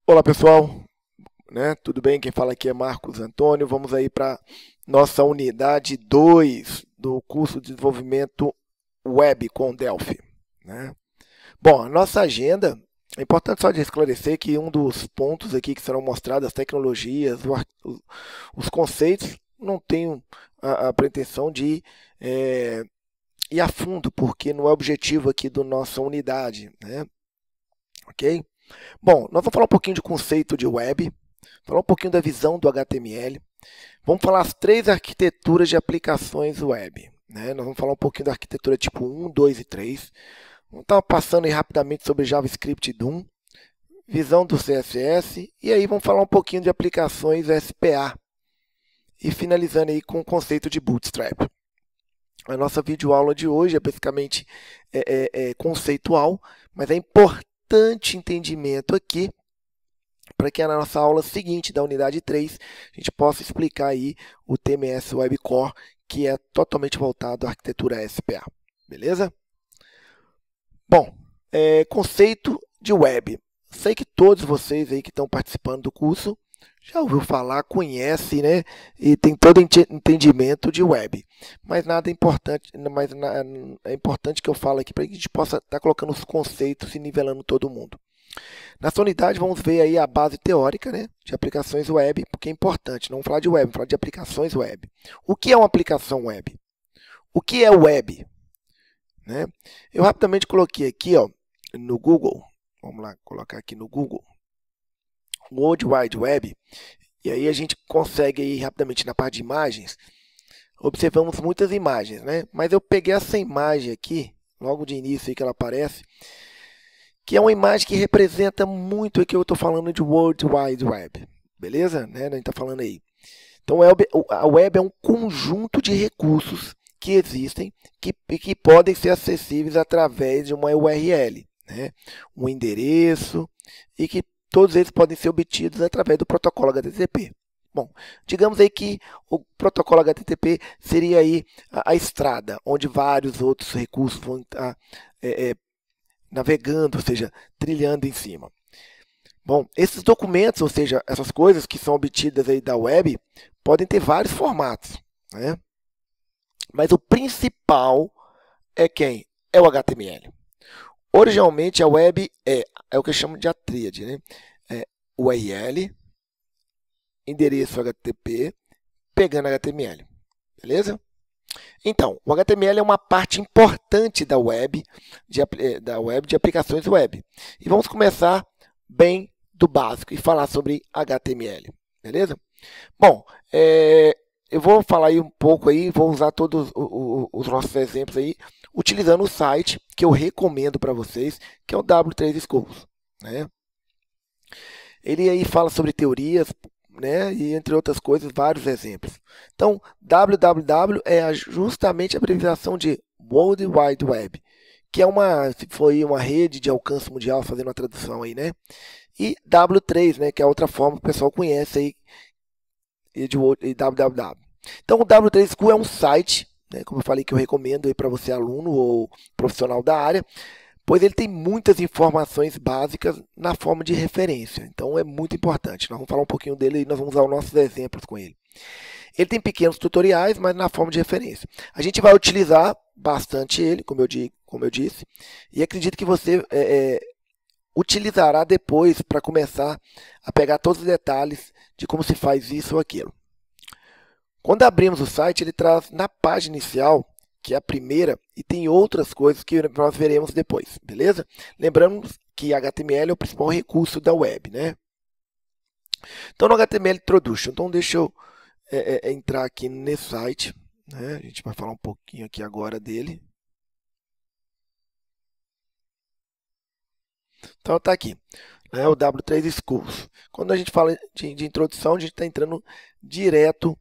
Olá pessoal, né? Tudo bem? Quem fala aqui é Marcos Antônio. Vamos aí para nossa unidade 2 do curso de desenvolvimento web com Delphi, né? Bom, a nossa agenda, é importante só de esclarecer que um dos pontos aqui que serão mostrados, as tecnologias, os conceitos, não tenho a pretensão de ir a fundo, porque não é objetivo aqui da nossa unidade, né? Ok? Bom, nós vamos falar um pouquinho de conceito de web, falar um pouquinho da visão do HTML, vamos falar as três arquiteturas de aplicações web, né? Nós vamos falar um pouquinho da arquitetura tipo 1, 2 e 3, vamos estar passando aí rapidamente sobre JavaScript e Doom, visão do CSS, e aí vamos falar um pouquinho de aplicações SPA, e finalizando aí com o conceito de Bootstrap. A nossa videoaula de hoje é basicamente conceitual, mas é importante entendimento aqui para que na nossa aula seguinte, da unidade 3, a gente possa explicar aí o TMS Web Core, que é totalmente voltado à arquitetura SPA. Beleza? Bom, conceito de web. Sei que todos vocês aí que estão participando do curso já ouviu falar, conhece, né? E tem todo entendimento de web. Mas nada importante, mas é importante que eu fale aqui para que a gente possa estar colocando os conceitos e nivelando todo mundo. Nessa unidade vamos ver aí a base teórica, né, de aplicações web, porque é importante, não vamos falar de web, vamos falar de aplicações web. O que é uma aplicação web? O que é web? Né? Eu rapidamente coloquei aqui ó, no Google, vamos lá colocar aqui no Google, World Wide Web, e aí a gente consegue aí rapidamente na parte de imagens, observamos muitas imagens, né? Mas eu peguei essa imagem aqui, logo de início aí que ela aparece, que é uma imagem que representa muito o que eu estou falando de World Wide Web, beleza? Né? A gente está falando aí. Então, a web é um conjunto de recursos que existem que podem ser acessíveis através de uma URL, né? Um endereço, e que todos eles podem ser obtidos através do protocolo HTTP. Bom, digamos aí que o protocolo HTTP seria aí a estrada, onde vários outros recursos vão estar navegando, ou seja, trilhando em cima. Bom, esses documentos, ou seja, essas coisas que são obtidas aí da web, podem ter vários formatos, né? Mas o principal é quem? É o HTML. Originalmente a web é o que eu chamo de a tríade, né? URL, endereço HTTP, pegando HTML, beleza? Então, o HTML é uma parte importante da web de aplicações web. E vamos começar bem do básico e falar sobre HTML, beleza? Bom, eu vou falar aí um pouco aí, vou usar todos os nossos exemplos aí, utilizando o site que eu recomendo para vocês, que é o W3 Schools, né? Ele aí fala sobre teorias, né, e entre outras coisas, vários exemplos. Então, www é justamente a abreviação de World Wide Web, que é foi uma rede de alcance mundial, fazendo uma tradução aí, né? E W3, né, que é a outra forma que o pessoal conhece aí de www. Então, o W3 School é um site, né, como eu falei, que eu recomendo aí para você, aluno ou profissional da área, pois ele tem muitas informações básicas na forma de referência. Então, é muito importante. Nós vamos falar um pouquinho dele e nós vamos usar os nossos exemplos com ele. Ele tem pequenos tutoriais, mas na forma de referência. A gente vai utilizar bastante ele, como eu disse, e acredito que você utilizará depois para começar a pegar todos os detalhes de como se faz isso ou aquilo. Quando abrimos o site, ele traz na página inicial, que é a primeira, e tem outras coisas que nós veremos depois, beleza? Lembrando que HTML é o principal recurso da web, né? Então, no HTML Introduction, então deixa eu entrar aqui nesse site, né? A gente vai falar um pouquinho aqui agora dele. Então, está aqui, né, o W3 Schools. Quando a gente fala de introdução, a gente está entrando direto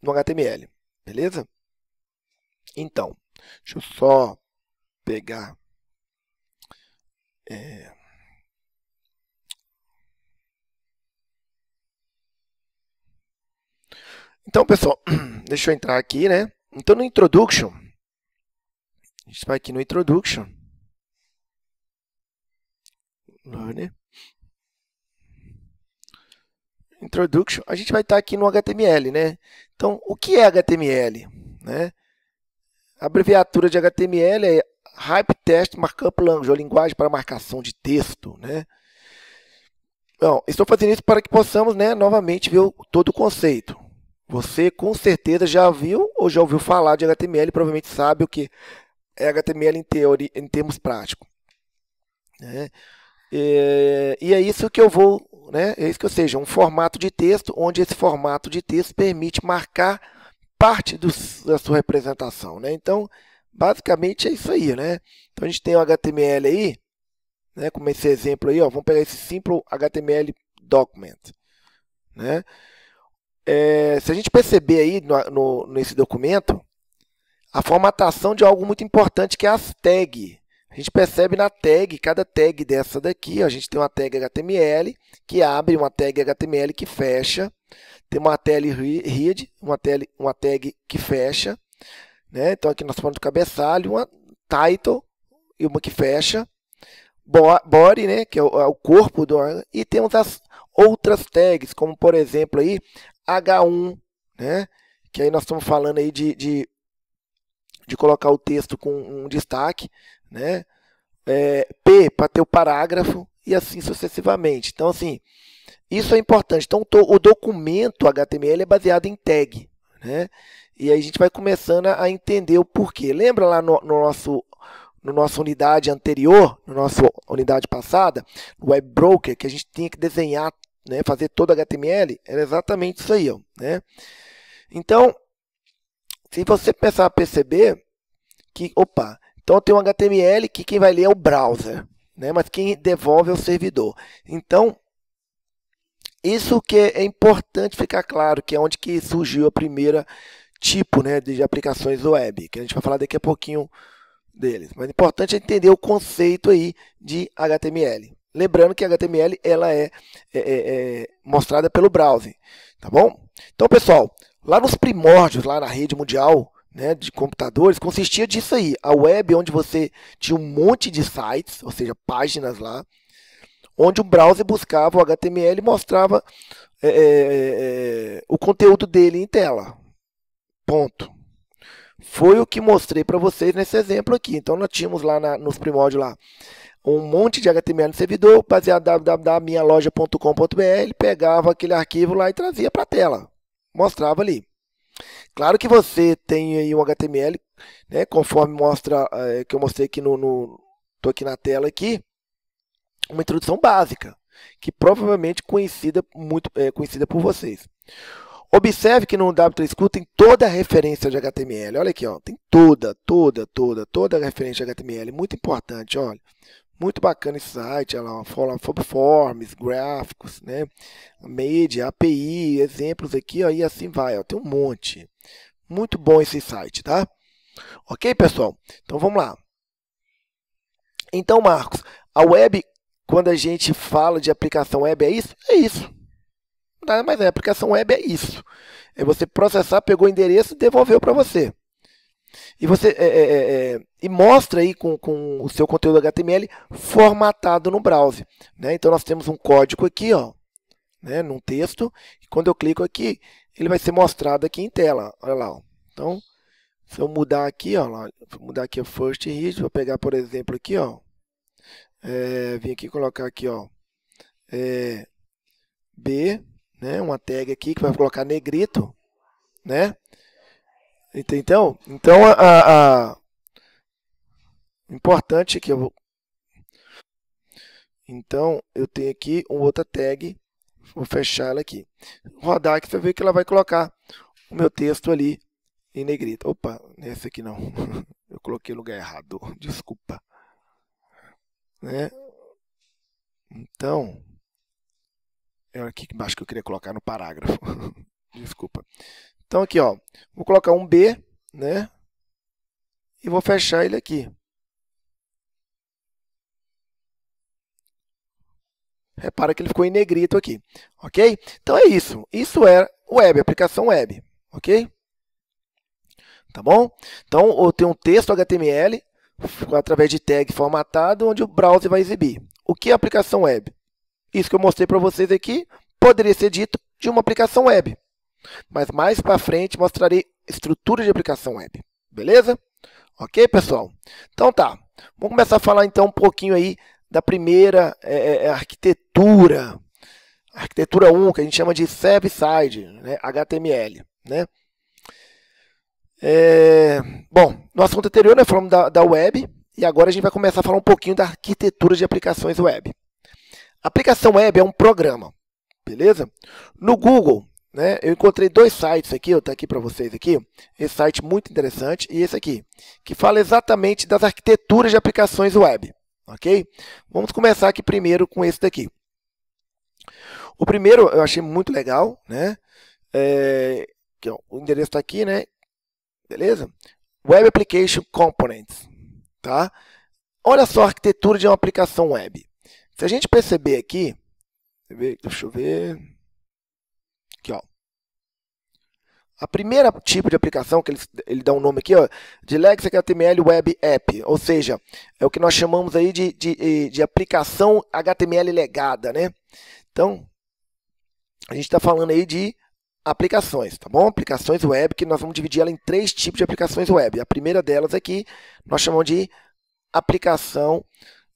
no HTML, beleza? Então, deixa eu só pegar. Então, pessoal, deixa eu entrar aqui, né? Então, no Introduction, a gente vai aqui no Introduction. Learner. Introduction, a gente vai estar aqui no HTML, né? Então, o que é HTML? Né? A abreviatura de HTML é Hypertext Markup Language, ou linguagem para marcação de texto, né? Bom, estou fazendo isso para que possamos, né, novamente ver todo o conceito. Você com certeza já viu ou já ouviu falar de HTML, provavelmente sabe o que é HTML em teoria, em termos práticos. Né? E é isso que eu vou, né? É isso que, ou seja, um formato de texto, onde esse formato de texto permite marcar parte da sua representação, né? Então, basicamente é isso aí, né? Então a gente tem o HTML aí, né? Como esse exemplo aí, ó, vamos pegar esse Simple HTML Document, né? Se a gente perceber aí nesse documento, a formatação de algo muito importante que é as tags. A gente percebe na tag, cada tag dessa daqui, ó, a gente tem uma tag HTML que abre, uma tag HTML que fecha, tem uma tag read, uma tag que fecha, né? Então aqui nós falamos do cabeçalho, uma title e uma que fecha, body, né? Que é o corpo do, e temos as outras tags, como por exemplo aí H1, né? Que aí nós estamos falando aí de colocar o texto com um destaque, né? P para ter o parágrafo e assim sucessivamente. Então, assim, isso é importante. Então, o documento HTML é baseado em tag, né? E aí a gente vai começando a entender o porquê. Lembra lá no nossa unidade anterior, na nossa unidade passada, no Web Broker, que a gente tinha que desenhar, né, fazer todo HTML? Era exatamente isso aí, ó, né? Então, se você começar a perceber que, opa, então tem um HTML que quem vai ler é o browser, né? Mas quem devolve é o servidor. Então, isso que é importante ficar claro, que é onde que surgiu a primeira tipo, né, de aplicações web, que a gente vai falar daqui a pouquinho deles. Mas é importante entender o conceito aí de HTML. Lembrando que a HTML ela é mostrada pelo browser, tá bom? Então, pessoal, lá nos primórdios, lá na rede mundial, né, de computadores, consistia disso aí. A web, onde você tinha um monte de sites, ou seja, páginas lá, onde o browser buscava o HTML e mostrava o conteúdo dele em tela. Ponto. Foi o que mostrei para vocês nesse exemplo aqui. Então, nós tínhamos lá nos primórdios lá um monte de HTML no servidor, baseado em www.minhaloja.com.br, pegava aquele arquivo lá e trazia para a tela. Mostrava ali. Claro que você tem aí um HTML, né, conforme mostra, que eu mostrei aqui tô aqui na tela aqui, uma introdução básica, que provavelmente conhecida por vocês. Observe que no W3School tem toda a referência de HTML. Olha aqui, ó, tem toda a referência de HTML. Muito importante, olha. Muito bacana esse site, olha lá, forms, gráficos, né? Media, API, exemplos aqui, ó, e assim vai, ó, tem um monte. Muito bom esse site, tá? Ok, pessoal? Então vamos lá. Então, Marcos, a web, quando a gente fala de aplicação web, é isso? É isso. Nada mais é, aplicação web é isso. É você processar, pegou o endereço e devolveu para você. E você e mostra aí com o seu conteúdo HTML formatado no browser, né? Então nós temos um código aqui, ó, né, num texto, e quando eu clico aqui, ele vai ser mostrado aqui em tela. Olha lá, ó. Então, se eu mudar aqui, ó, vou mudar aqui o first read, vou pegar, por exemplo, aqui, ó, vim aqui colocar aqui, ó, B, né, uma tag aqui que vai colocar negrito, né? Então importante que então eu tenho aqui uma outra tag, vou fechar ela aqui. Rodar aqui, você vê que ela vai colocar o meu texto ali em negrito. Opa, nesse aqui não. Eu coloquei no lugar errado, desculpa. Né? Então, é aqui embaixo que eu queria colocar no parágrafo. Desculpa. Então aqui, ó, vou colocar um B, né? E vou fechar ele aqui. Repara que ele ficou em negrito aqui, ok? Então é isso. Isso é web, aplicação web, ok? Tá bom? Então eu tenho um texto HTML através de tag formatado, onde o browser vai exibir. O que é aplicação web? Isso que eu mostrei para vocês aqui poderia ser dito de uma aplicação web. Mas mais para frente mostrarei estrutura de aplicação web. Beleza? Ok, pessoal? Então tá. Vamos começar a falar então um pouquinho aí da primeira arquitetura. Arquitetura 1, que a gente chama de server-side, né? HTML. Né? Bom, no assunto anterior nós falamos da web e agora a gente vai começar a falar um pouquinho da arquitetura de aplicações web. Aplicação web é um programa, beleza? No Google, né, eu encontrei dois sites aqui, eu estou aqui para vocês aqui, esse site muito interessante e esse aqui, que fala exatamente das arquiteturas de aplicações web, ok? Vamos começar aqui primeiro com esse daqui. O primeiro eu achei muito legal, né? O endereço está aqui, né? Beleza? Web Application Components, tá? Olha só a arquitetura de uma aplicação web. Se a gente perceber aqui, deixa eu ver, aqui ó, a primeira tipo de aplicação, que ele dá um nome aqui, ó, de Legacy HTML Web App, ou seja, é o que nós chamamos aí de aplicação HTML legada, né? Então, a gente está falando aí de aplicações, tá bom? Aplicações web, que nós vamos dividir ela em 3 tipos de aplicações web. A primeira delas aqui, nós chamamos de aplicação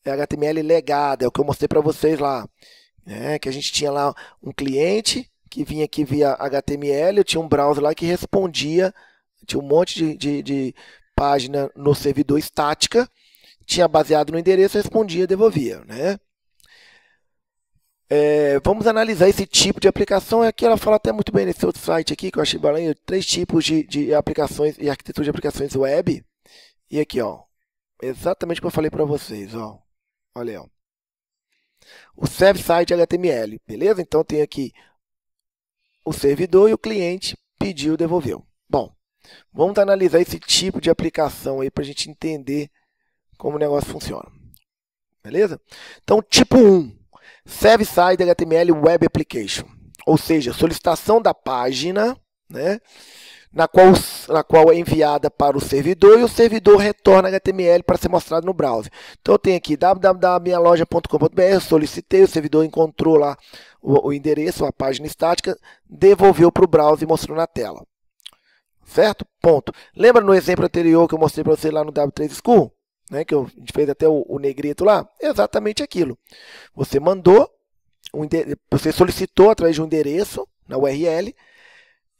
HTML legada, é o que eu mostrei para vocês lá, né? Que a gente tinha lá um cliente que vinha aqui via HTML, eu tinha um browser lá que respondia, tinha um monte de página no servidor estática, tinha baseado no endereço, respondia, devolvia, né? Vamos analisar esse tipo de aplicação. Aqui ela fala até muito bem nesse outro site aqui, que eu achei bem, 3 tipos de aplicações e arquitetura de aplicações web. E aqui, ó, exatamente o que eu falei para vocês, ó. Olha aí, ó. O server-side HTML, beleza? Então tem aqui o servidor e o cliente pediu, devolveu. Bom, vamos analisar esse tipo de aplicação aí para a gente entender como o negócio funciona. Beleza? Então, tipo 1. Server-side HTML Web Application, ou seja, solicitação da página, né, na qual é enviada para o servidor e o servidor retorna HTML para ser mostrado no browser. Então eu tenho aqui www.minhaloja.com.br, solicitei, o servidor encontrou lá o endereço, a página estática, devolveu para o browser e mostrou na tela. Certo? Ponto. Lembra no exemplo anterior que eu mostrei para você lá no W3 School? Né, que a gente fez até o negrito lá, exatamente aquilo. Você mandou, você solicitou através de um endereço na URL,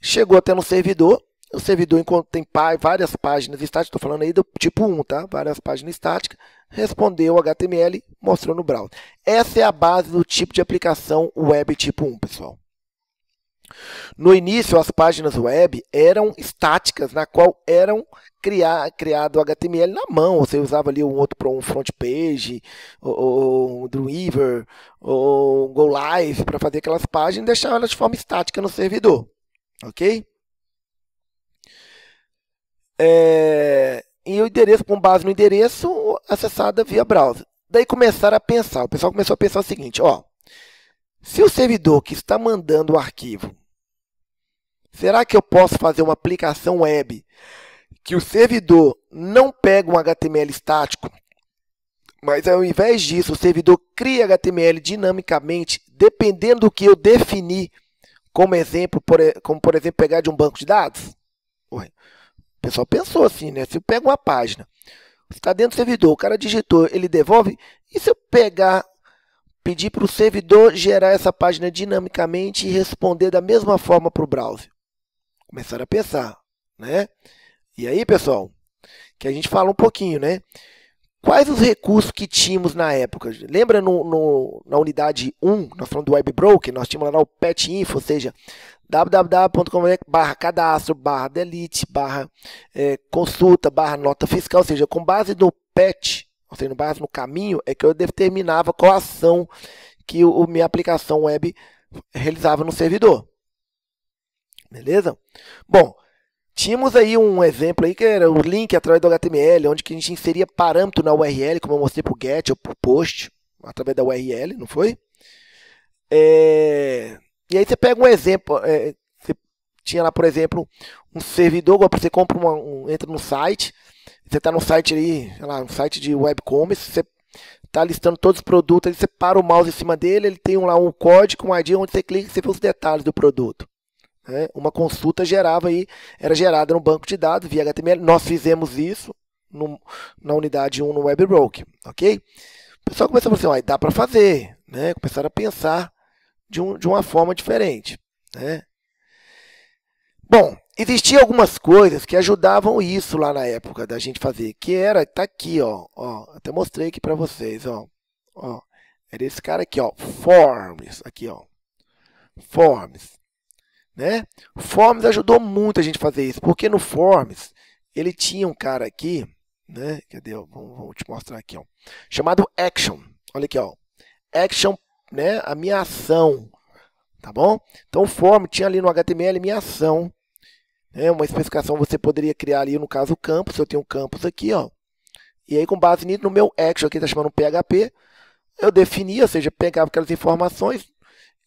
chegou até no servidor, o servidor tem várias páginas estáticas, estou falando aí do tipo 1, tá? Várias páginas estáticas, respondeu o HTML, mostrou no browser. Essa é a base do tipo de aplicação web tipo 1, pessoal. No início, as páginas web eram estáticas, na qual eram criado o HTML na mão. Você usava ali um front page, ou Dreamweaver, ou Go Live para fazer aquelas páginas e deixar elas de forma estática no servidor. Ok? E o endereço, com base no endereço, acessado via browser. Daí começaram a pensar, o pessoal começou a pensar o seguinte, ó, se o servidor que está mandando o arquivo, será que eu posso fazer uma aplicação web que o servidor não pega um HTML estático, mas ao invés disso o servidor cria HTML dinamicamente, dependendo do que eu definir como exemplo, como por exemplo pegar de um banco de dados? Ué, o pessoal pensou assim, né? Se eu pego uma página, está dentro do servidor, o cara digitou, ele devolve, e se eu pedir para o servidor gerar essa página dinamicamente e responder da mesma forma para o browser? Começaram a pensar, né? E aí, pessoal, que a gente fala um pouquinho, né? Quais os recursos que tínhamos na época? Lembra na unidade 1, nós falamos do Web Broker, nós tínhamos lá o Patch Info, ou seja, www.com/cadastro, /delete, consulta, /nota fiscal, ou seja, com base no patch, ou seja, com base no caminho, é que eu determinava qual ação que minha aplicação web realizava no servidor. Beleza? Bom, tínhamos aí um exemplo aí que era o link através do HTML, onde que a gente inseria parâmetro na URL, como eu mostrei para o get ou para o post, através da URL, não foi? E aí você pega um exemplo, você tinha lá, por exemplo, um servidor, você compra entra no site, você está no site ali, sei lá, um site de web commerce, você está listando todos os produtos, aí você para o mouse em cima dele, ele tem lá um código, um ID, onde você clica e você vê os detalhes do produto. Uma consulta era gerada no banco de dados via HTML. Nós fizemos isso na unidade 1 no WebRock, ok? O pessoal começou a falar assim, dá para fazer, né? Começaram a pensar de uma forma diferente, né? Bom, existiam algumas coisas que ajudavam isso lá na época da gente fazer, que tá aqui, ó, até mostrei aqui para vocês, ó, era esse cara aqui, ó, Forms, aqui, ó, Forms, né? Forms ajudou muito a gente a fazer isso, porque no Forms ele tinha um cara aqui, né? Cadê? Vou te mostrar aqui, ó, chamado Action. Olha aqui, ó, Action, né? A minha ação, tá bom? Então o Form tinha ali no HTML minha ação. Uma especificação você poderia criar ali, no caso, o campus. Eu tenho um campus aqui, ó. E aí, com base nisso, no meu action aqui, está chamando PHP, eu definia, ou seja, pegava aquelas informações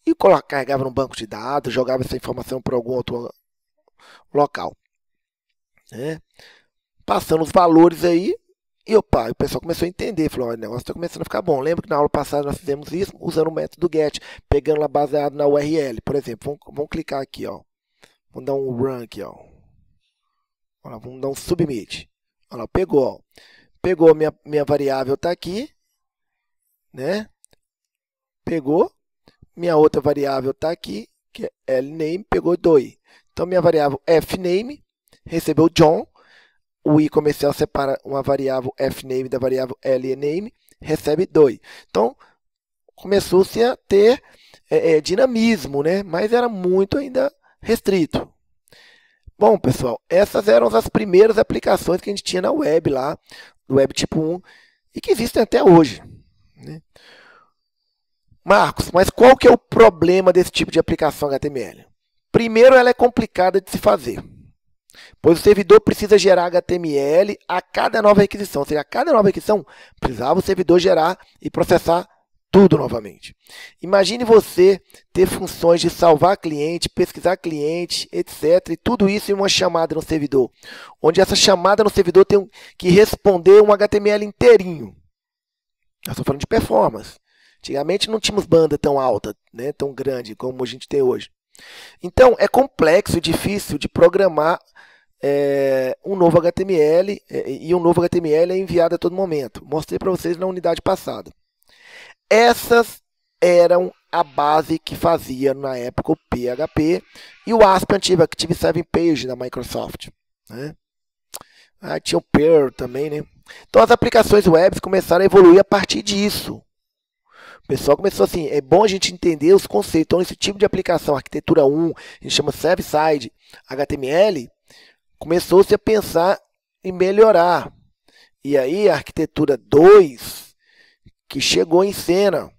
e carregava no banco de dados, jogava essa informação para algum outro local. Passando os valores aí, e o pessoal começou a entender. Falou, o negócio está começando a ficar bom. Lembra que na aula passada nós fizemos isso usando o método get, pegando lá baseado na URL. Por exemplo, vamos clicar aqui, ó. Vamos dar um run aqui, ó. Olha lá, vamos dar um submit. Olha lá, pegou, ó. Pegou minha variável, tá aqui, né? Pegou. Minha outra variável tá aqui, que é lname, pegou DOI. Então, minha variável fname recebeu John. O i comercial separa uma variável fname da variável lname, recebe DOI. Então, começou-se a ter dinamismo, né? Mas era muito ainda restrito. Bom, pessoal, essas eram as primeiras aplicações que a gente tinha na web lá, do web tipo 1, e que existem até hoje, né? Marcos, mas qual que é o problema desse tipo de aplicação HTML? Primeiro, ela é complicada de se fazer, pois o servidor precisa gerar HTML a cada nova requisição, ou seja, a cada nova requisição precisava o servidor gerar e processar tudo novamente. Imagine você ter funções de salvar cliente, pesquisar cliente, etc. E tudo isso em uma chamada no servidor, onde essa chamada no servidor tem que responder um HTML inteirinho. Eu estou falando de performance. Antigamente não tínhamos banda tão alta, né, tão grande como a gente tem hoje. Então, é complexo e difícil de programar um novo HTML, e um novo HTML é enviado a todo momento. Mostrei para vocês na unidade passada. Essas eram a base que fazia na época o PHP e o ASP antigo, Active-7 Page da Microsoft, né? Tinha o Perl também, né? Então as aplicações web começaram a evoluir a partir disso. O pessoal começou assim, é bom a gente entender os conceitos. Então esse tipo de aplicação, arquitetura 1, a gente chama Server-Side HTML, começou-se a pensar em melhorar. E aí a arquitetura 2, que chegou em cena.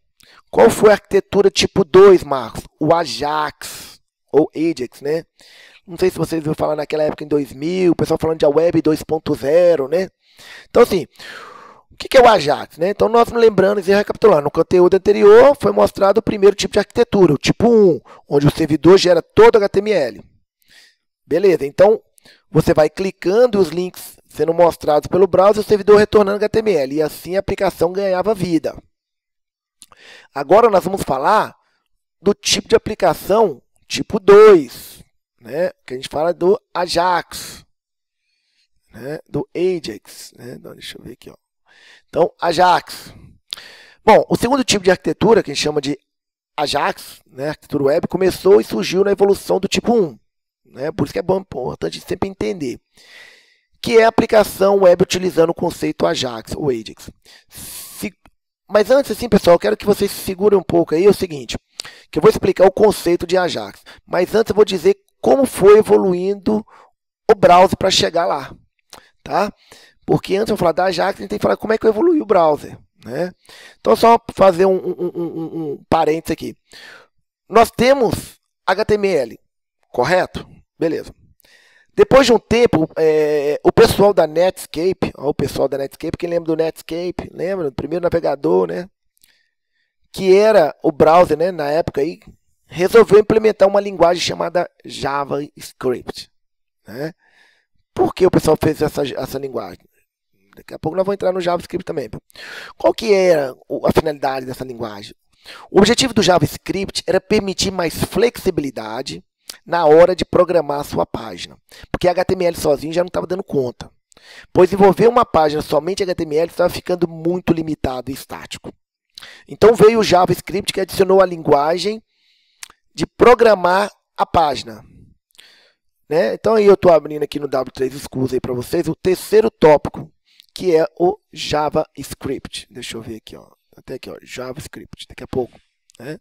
Qual foi a arquitetura tipo 2, Marcos? O Ajax, ou Ajax, né? Não sei se vocês viram falar naquela época, em 2000, o pessoal falando de Web 2.0, né? Então, assim, o que é o Ajax, né? Então, nós lembrando e recapitulando, no conteúdo anterior foi mostrado o primeiro tipo de arquitetura, o tipo 1, onde o servidor gera todo o HTML. Beleza, então, você vai clicando e os links sendo mostrados pelo browser, o servidor retornando HTML, e assim a aplicação ganhava vida. Agora nós vamos falar do tipo de aplicação tipo 2, né? Que a gente fala do Ajax, né? Do Ajax, né? Deixa eu ver aqui, ó. Então, Ajax. Bom, o segundo tipo de arquitetura, que a gente chama de Ajax, né? Arquitetura web, começou e surgiu na evolução do tipo 1, né? Por isso que é bom, importante sempre entender, que é a aplicação web utilizando o conceito Ajax, ou Ajax. Mas antes, assim, pessoal, eu quero que vocês se segurem um pouco aí, é o seguinte, que eu vou explicar o conceito de Ajax, mas antes eu vou dizer como foi evoluindo o browser para chegar lá, tá? Porque antes de eu falar da Ajax, a gente tem que falar como é que eu evolui o browser, né? Então, só fazer um parênteses aqui. Nós temos HTML, correto? Beleza. Depois de um tempo, o pessoal da Netscape, quem lembra do Netscape? Lembra? Do primeiro navegador, né? Que era o browser, né? Na época aí, resolveu implementar uma linguagem chamada JavaScript, né? Por que o pessoal fez essa linguagem? Daqui a pouco nós vamos entrar no JavaScript também. Qual que era a finalidade dessa linguagem? O objetivo do JavaScript era permitir mais flexibilidade na hora de programar a sua página, porque HTML sozinho já não estava dando conta, pois desenvolver uma página somente HTML estava ficando muito limitado e estático. Então veio o JavaScript que adicionou a linguagem de programar a página. Né? Então aí eu estou abrindo aqui no W3 Schools aí para vocês o terceiro tópico, que é o JavaScript. Deixa eu ver aqui, ó. Até aqui, ó, JavaScript, daqui a pouco. Né?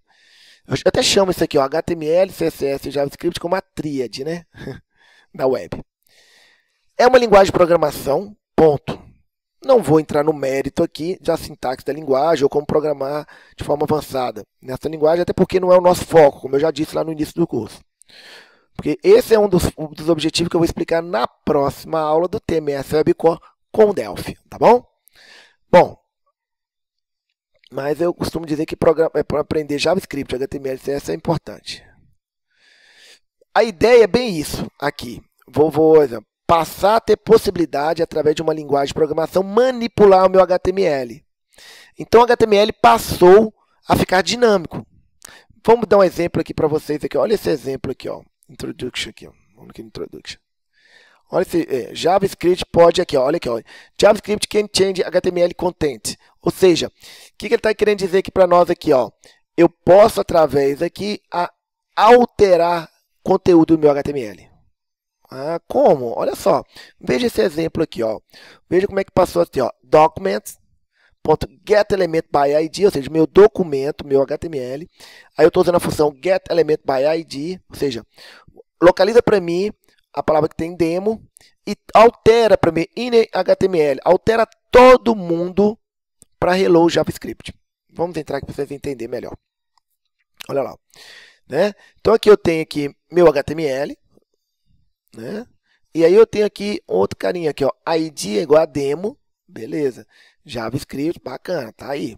Eu até chamo isso aqui, ó, HTML, CSS e JavaScript como a tríade, né? da web. É uma linguagem de programação, ponto. Não vou entrar no mérito aqui da sintaxe da linguagem ou como programar de forma avançada nessa linguagem, até porque não é o nosso foco, como eu já disse lá no início do curso. Porque esse é um dos objetivos que eu vou explicar na próxima aula do TMS Web Core com o Delphi, tá bom? Bom, mas eu costumo dizer que para aprender JavaScript, HTML, CSS é importante. A ideia é bem isso aqui. Vou passar a ter possibilidade, através de uma linguagem de programação, manipular o meu HTML. Então, o HTML passou a ficar dinâmico. Vamos dar um exemplo aqui para vocês. Aqui. Olha esse exemplo aqui, ó. Introduction aqui, ó. Vamos aqui no Introduction. Olha esse JavaScript pode aqui, ó. Olha aqui, ó. JavaScript can change HTML content. Ou seja, o que ele está querendo dizer aqui para nós aqui, ó? Eu posso, através aqui, alterar conteúdo do meu HTML. Ah, como? Olha só. Veja esse exemplo aqui, ó. Veja como é que passou aqui, ó. Documents.getElementById, ou seja, meu documento, meu HTML. Aí eu estou usando a função getElementById, ou seja, localiza para mim a palavra que tem demo e altera para mim in HTML. Altera todo mundo para hello JavaScript. Vamos entrar aqui para vocês entenderem melhor. Olha lá. Né? Então aqui eu tenho aqui meu HTML. Né? E aí eu tenho aqui outro carinha aqui, ó, ID é igual a demo, beleza, JavaScript, bacana, tá aí.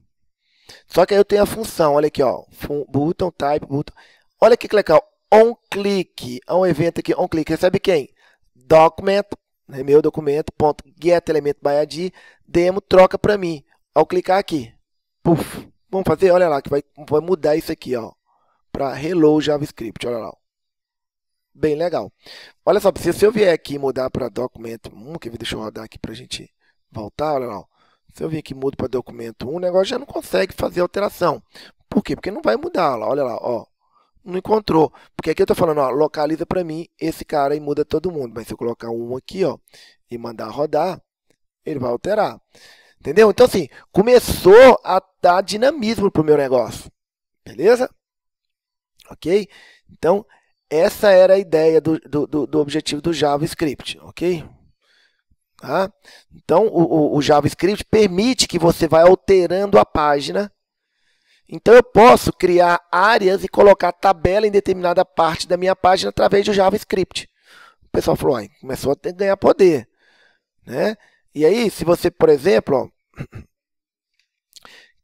Só que aí eu tenho a função, olha aqui, ó, button, type, button, olha que legal, onClick, há um evento aqui, onClick, recebe quem? Document, né, meu documento, ponto, getElementById, demo, troca para mim, ao clicar aqui, puf, vamos fazer, olha lá, que vai mudar isso aqui, ó, para hello JavaScript, olha lá. Bem legal. Olha só, se eu vier aqui mudar para documento 1, deixa eu rodar aqui para a gente voltar, olha lá. Se eu vier aqui e mudo para documento 1, o negócio já não consegue fazer alteração. Por quê? Porque não vai mudar, olha lá, ó. Não encontrou. Porque aqui eu estou falando, ó, localiza para mim esse cara e muda todo mundo. Mas se eu colocar um aqui, ó, e mandar rodar, ele vai alterar. Entendeu? Então, assim, começou a dar dinamismo para o meu negócio. Beleza? Ok? Então, essa era a ideia do objetivo do JavaScript, ok? Tá? Então, o JavaScript permite que você vá alterando a página. Então, eu posso criar áreas e colocar tabela em determinada parte da minha página através do JavaScript. O pessoal falou, ó, começou a ganhar poder. Né? E aí, se você, por exemplo, ó,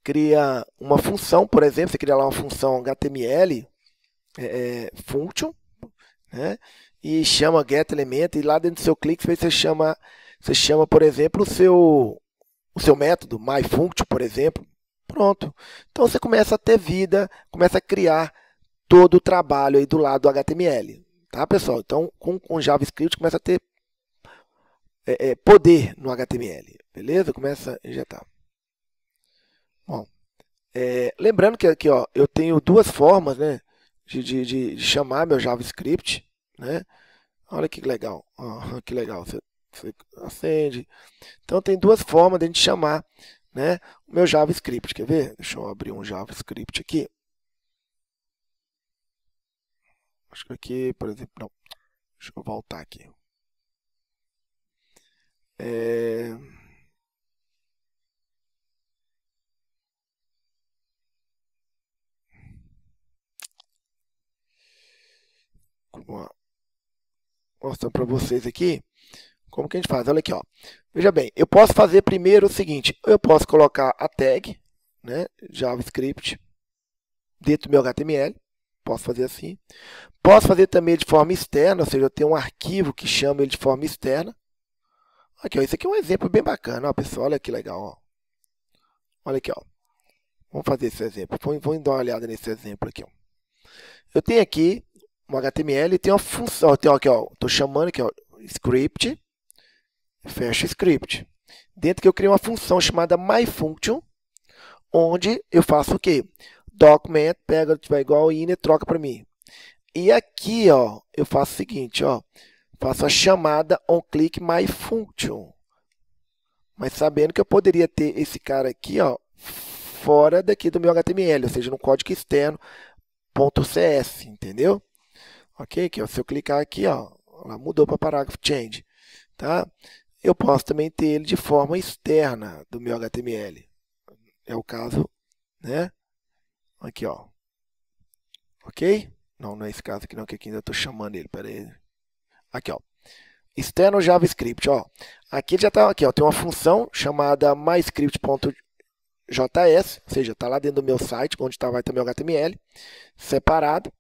cria uma função, por exemplo, você cria lá uma função HTML, function, né? E chama getElement, e lá dentro do seu clique você chama, por exemplo, o seu método, myFunction, por exemplo. Pronto. Então você começa a ter vida, começa a criar todo o trabalho aí do lado do HTML. Tá, pessoal? Então, com JavaScript começa a ter poder no HTML. Beleza? Começa a injetar. Bom, lembrando que aqui, ó, eu tenho duas formas, né, de chamar meu JavaScript, né? Olha que legal, que legal, você acende. Então tem duas formas de a gente chamar, né, o meu JavaScript. Quer ver? Deixa eu abrir um JavaScript aqui. Acho que aqui, por exemplo, não. Deixa eu voltar aqui. Mostrando para vocês aqui como que a gente faz. Olha aqui, ó. Veja bem, eu posso fazer primeiro o seguinte, eu posso colocar a tag, né, JavaScript dentro do meu HTML, posso fazer assim. Posso fazer também de forma externa, ou seja, eu tenho um arquivo que chama ele de forma externa. Aqui, ó, esse aqui é um exemplo bem bacana, ó, pessoal. Olha que legal, ó. Olha aqui, ó. Vamos fazer esse exemplo. Vamos dar uma olhada nesse exemplo aqui, ó. Eu tenho aqui um HTML e tem uma função. Eu tenho aqui, ó. Estou chamando aqui, ó, script. Fecha script. Dentro que eu criei uma função chamada myFunction, onde eu faço o quê? Document, pega, tiver igual inner, troca para mim. E aqui, ó, eu faço o seguinte, ó. Faço a chamada onClickMyFunction. Mas sabendo que eu poderia ter esse cara aqui, ó, fora daqui do meu HTML, ou seja, no código externo, .cs, entendeu? Ok? Aqui, ó, se eu clicar aqui, ó, ela mudou para parágrafo change, tá? Eu posso também ter ele de forma externa do meu HTML. É o caso, né? Aqui, ó. Ok? Não, não é esse caso aqui não, que aqui ainda estou chamando ele. Pera aí. Aqui, ó. Externo JavaScript, ó. Aqui já está, aqui, ó. Tem uma função chamada myscript.js, ou seja, está lá dentro do meu site, onde vai estar meu HTML, separado,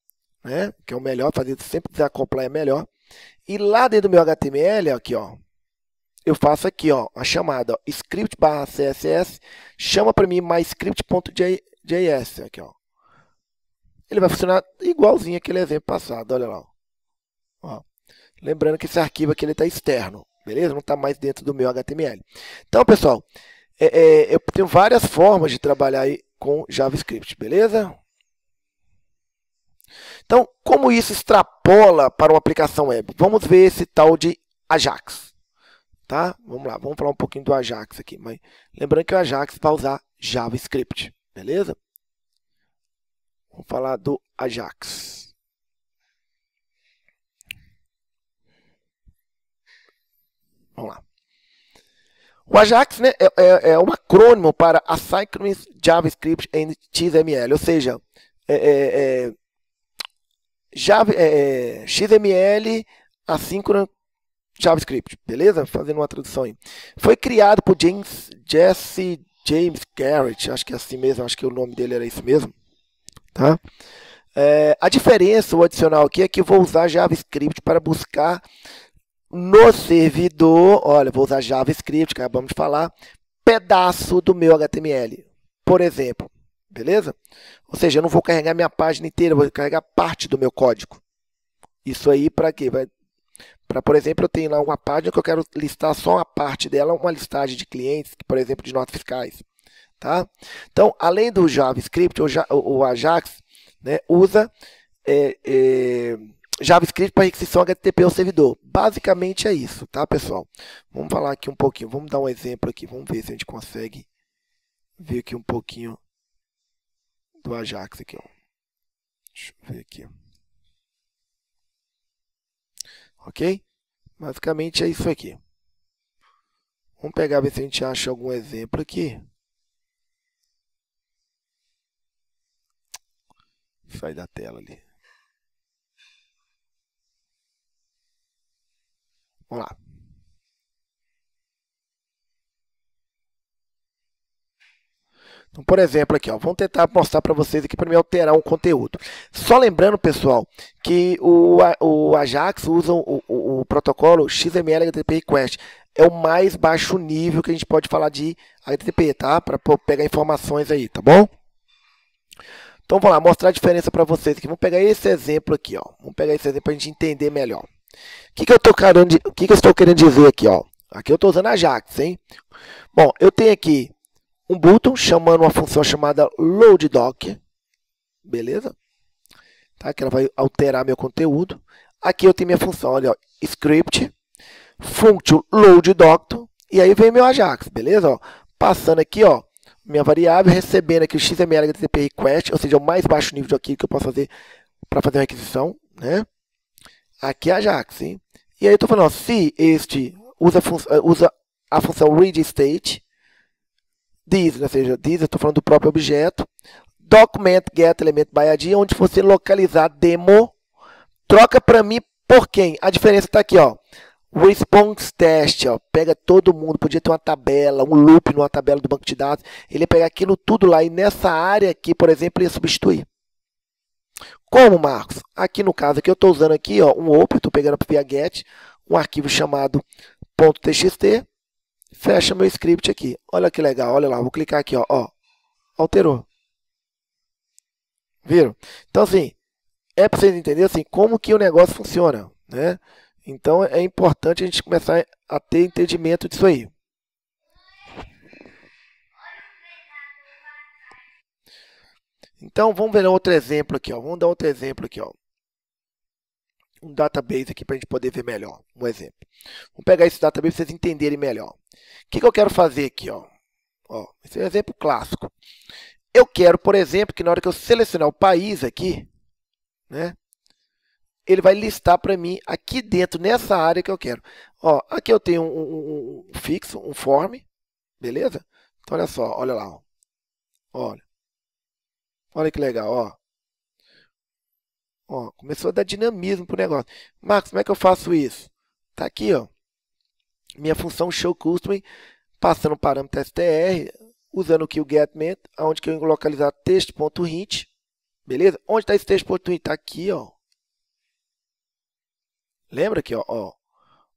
né? Que é o melhor, fazer sempre desacoplar é melhor. E lá dentro do meu HTML, aqui, ó. Eu faço aqui, ó, a chamada, ó, script/css, chama para mim myscript.js, aqui, ó. Ele vai funcionar igualzinho aquele exemplo passado, olha lá. Ó. Lembrando que esse arquivo aqui está externo, beleza? Não está mais dentro do meu HTML. Então, pessoal, eu tenho várias formas de trabalhar aí com JavaScript, beleza? Então, como isso extrapola para uma aplicação web? Vamos ver esse tal de Ajax. Tá? Vamos lá, vamos falar um pouquinho do Ajax aqui. Mas lembrando que o Ajax vai usar JavaScript, beleza? Vamos falar do Ajax. Vamos lá. O Ajax, né, é um acrônimo para Asynchronous JavaScript and XML, ou seja, XML assíncrono JavaScript, beleza? Fazendo uma tradução aí. Foi criado por Jesse James Garrett, acho que é assim mesmo, acho que o nome dele era isso mesmo. Tá? A diferença, o adicional aqui, é que eu vou usar JavaScript para buscar no servidor, olha, vou usar JavaScript, que acabamos de falar, pedaço do meu HTML, por exemplo, beleza? Ou seja, eu não vou carregar minha página inteira, eu vou carregar parte do meu código. Isso aí para quê? Para, por exemplo, eu tenho lá uma página que eu quero listar só uma parte dela, uma listagem de clientes, por exemplo, de notas fiscais. Tá? Então, além do JavaScript, o Ajax, né, usa JavaScript para requisição HTTP ao servidor. Basicamente é isso, tá, pessoal? Vamos falar aqui um pouquinho, vamos dar um exemplo aqui, vamos ver se a gente consegue ver aqui um pouquinho do Ajax aqui, ó. Deixa eu ver aqui. Ok? Basicamente é isso aqui. Vamos pegar, ver se a gente acha algum exemplo aqui. Sai da tela ali. Vamos lá. Então, por exemplo, aqui, ó, vamos tentar mostrar para vocês aqui para me alterar um conteúdo. Só lembrando, pessoal, que o Ajax usa o protocolo XML HTTP Request. É o mais baixo nível que a gente pode falar de HTTP, tá? Para pegar informações aí, tá bom? Então, vamos lá, mostrar a diferença para vocês aqui. Vamos pegar esse exemplo aqui, ó. Vamos pegar esse exemplo para a gente entender melhor. O que eu estou querendo dizer aqui, ó? Aqui eu estou usando Ajax, hein? Bom, eu tenho aqui um button chamando uma função chamada loadDoc, beleza? Tá? Que ela vai alterar meu conteúdo. Aqui eu tenho minha função, olha, ó, script, function loadDoc, e aí vem meu Ajax, beleza? Ó, passando aqui, ó, minha variável, recebendo aqui o XML HTTP request, ou seja, o mais baixo nível aqui que eu posso fazer para fazer uma requisição, né? Aqui é Ajax, hein? E aí eu estou falando, ó, se este usa a função readState, this, ou seja, this eu estou falando do próprio objeto, document get element by ID, onde você localizar demo, troca para mim por quem? A diferença está aqui, ó, response test, ó, pega todo mundo, podia ter uma tabela, um loop numa tabela do banco de dados, ele ia pegar aquilo tudo lá e nessa área aqui, por exemplo, ele ia substituir. Como, Marcos? Aqui no caso, aqui eu estou usando aqui, ó, um OP, estou pegando via get, um arquivo chamado .txt, Fecha meu script aqui. Olha que legal, olha lá, vou clicar aqui, ó, alterou. Viram? Então, assim, é para vocês entenderem assim, como que o negócio funciona, né? Então, é importante a gente começar a ter entendimento disso aí. Então, vamos ver outro exemplo aqui, ó. Vamos dar outro exemplo aqui, ó. Um database aqui para a gente poder ver melhor. Um exemplo. Vamos pegar esse database para vocês entenderem melhor. O que eu quero fazer aqui, ó? Esse é um exemplo clássico. Eu quero, por exemplo, que na hora que eu selecionar o país aqui, né? Ele vai listar para mim aqui dentro, nessa área que eu quero. Ó, aqui eu tenho um fixo, um form, beleza? Então, olha só, olha lá. Ó. Olha que legal, ó. Ó, começou a dar dinamismo pro negócio. Marcos, como é que eu faço isso? Tá aqui, ó. Minha função showCustom, passando o parâmetro str, usando aqui o getMet, onde que eu vou localizar texto.hint, beleza? Onde está esse texto.hint? Tá aqui, ó. Lembra aqui, ó.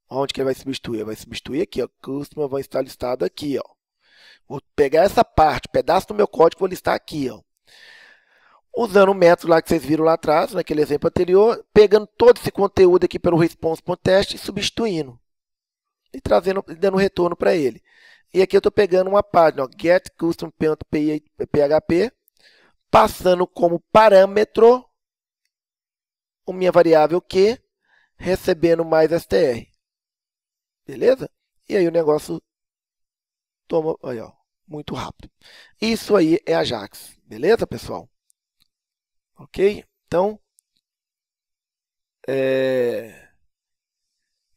Onde que ele vai substituir? Ele vai substituir aqui, ó. Customer vai estar listado aqui, ó. Vou pegar essa parte, pedaço do meu código, vou listar aqui, ó. Usando o método lá que vocês viram lá atrás, naquele exemplo anterior, pegando todo esse conteúdo aqui pelo response.test e substituindo. E trazendo, dando retorno para ele. E aqui eu estou pegando uma página, ó, getCustom.php, passando como parâmetro a minha variável Q, recebendo mais str. Beleza? E aí o negócio toma, aí, ó, muito rápido. Isso aí é Ajax. Beleza, pessoal? Ok? Então, é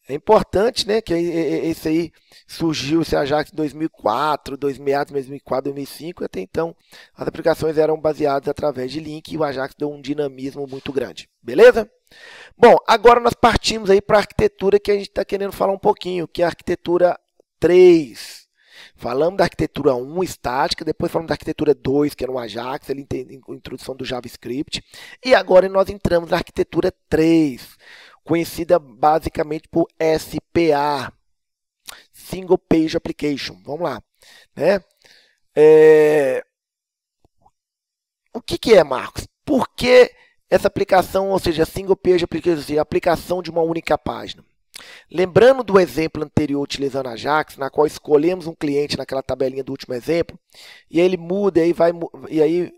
importante, né, que esse aí surgiu, esse Ajax em 2004, 2005, e até então as aplicações eram baseadas através de link e o Ajax deu um dinamismo muito grande. Beleza? Bom, agora nós partimos aí para a arquitetura que a gente está querendo falar um pouquinho, que é a arquitetura 3. Falamos da arquitetura 1, estática, depois falamos da arquitetura 2, que era um Ajax, ele tem a introdução do JavaScript, e agora nós entramos na arquitetura 3, conhecida basicamente por SPA, Single Page Application. Vamos lá. Né? O que é, Marcos? Por que essa aplicação, ou seja, Single Page Application, ou seja, a aplicação de uma única página? Lembrando do exemplo anterior utilizando Ajax, na qual escolhemos um cliente naquela tabelinha do último exemplo, e aí ele muda e aí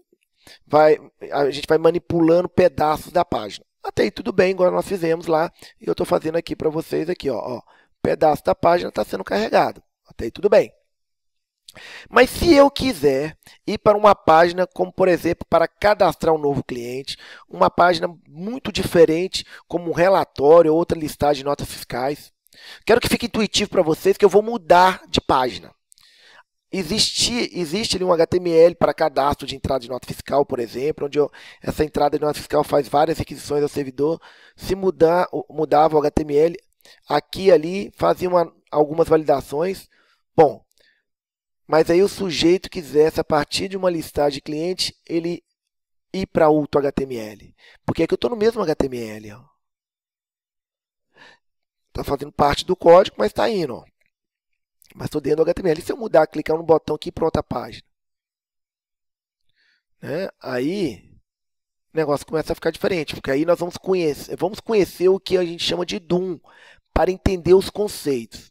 a gente vai manipulando pedaços da página. Até aí tudo bem, igual nós fizemos lá, e eu estou fazendo aqui para vocês aqui, ó, pedaço da página está sendo carregado. Até aí tudo bem. Mas se eu quiser ir para uma página, como por exemplo, para cadastrar um novo cliente, uma página muito diferente, como um relatório ou outra listagem de notas fiscais, quero que fique intuitivo para vocês que eu vou mudar de página. Existe ali um HTML para cadastro de entrada de nota fiscal, por exemplo, onde essa entrada de nota fiscal faz várias requisições ao servidor. Se mudava o HTML, aqui e ali fazia algumas validações. Bom, mas aí o sujeito quisesse, a partir de uma listagem de cliente, ele ir para outro HTML. Porque aqui eu estou no mesmo HTML. Está fazendo parte do código, mas está indo. Ó. Mas estou dentro do HTML. E se eu mudar, clicar no botão aqui para outra página? Né? Aí o negócio começa a ficar diferente, porque aí nós vamos conhecer o que a gente chama de DOM, para entender os conceitos.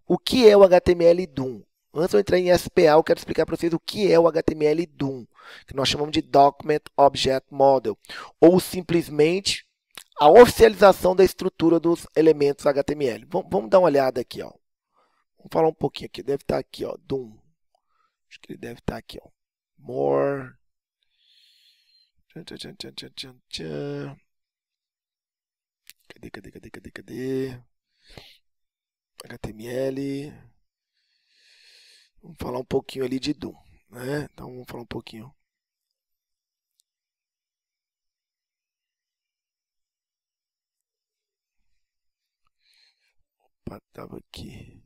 O que é o HTML DOM? Antes de eu entrar em SPA, eu quero explicar para vocês o que é o HTML DOM, que nós chamamos de Document Object Model, ou simplesmente a oficialização da estrutura dos elementos HTML. Vamos dar uma olhada aqui, ó. Vamos falar um pouquinho aqui. Deve estar aqui, ó, DOM. Acho que ele deve estar aqui, ó. More. Cadê? HTML. Vamos falar um pouquinho ali de DOM, né? Então vamos falar um pouquinho. Opa, estava aqui.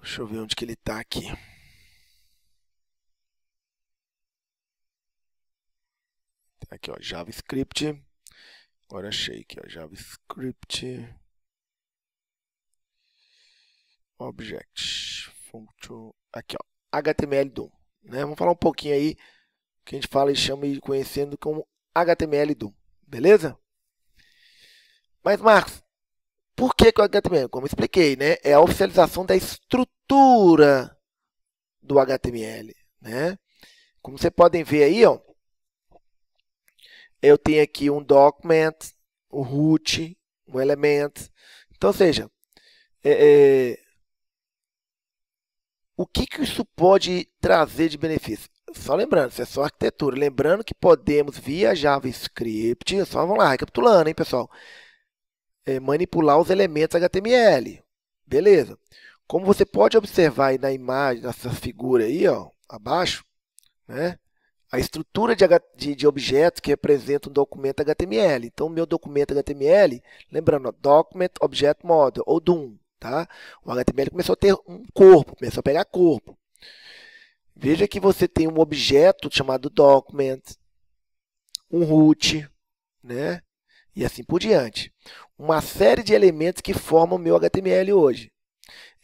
Deixa eu ver onde que ele está aqui. Aqui, ó, JavaScript. Agora achei aqui, ó, JavaScript. Object. Function. Aqui, ó, HTML DOM. Né? Vamos falar um pouquinho aí, que a gente fala e chama e conhecendo como HTML DOM. Beleza? Mas, Marcos, por que o HTML? Como eu expliquei, né? É a oficialização da estrutura do HTML, né? Como vocês podem ver aí, ó, eu tenho aqui um document, um root, um element. Então, ou seja, o que isso pode trazer de benefício? Só lembrando, isso é só arquitetura. Lembrando que podemos, via JavaScript, só vamos lá, recapitulando, hein, pessoal? Manipular os elementos HTML. Beleza. Como você pode observar aí na imagem, nessa figura aí, ó, abaixo, né? A estrutura de objetos que representa um documento HTML. Então, o meu documento HTML, lembrando, ó, Document Object Model, ou DOM. Tá? O HTML começou a ter um corpo, começou a pegar corpo. Veja que você tem um objeto chamado Document, um root, né? E assim por diante. Uma série de elementos que formam o meu HTML hoje.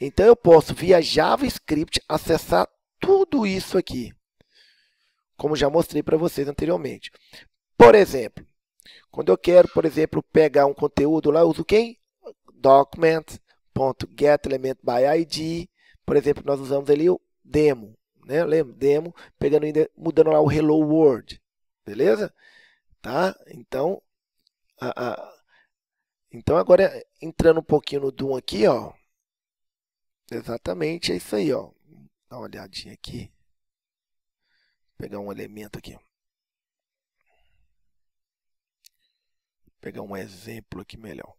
Então, eu posso, via JavaScript, acessar tudo isso aqui, como já mostrei para vocês anteriormente. Por exemplo, quando eu quero, por exemplo, pegar um conteúdo lá, eu uso quem? Document.getElementById. Por exemplo, nós usamos ali o demo, né? Lembra? Demo, mudando lá o Hello World. Beleza? Tá? Então, então agora entrando um pouquinho no DOM aqui, ó. Exatamente, é isso aí, ó. Dá uma olhadinha aqui. Vou pegar um elemento aqui. Vou pegar um exemplo aqui melhor.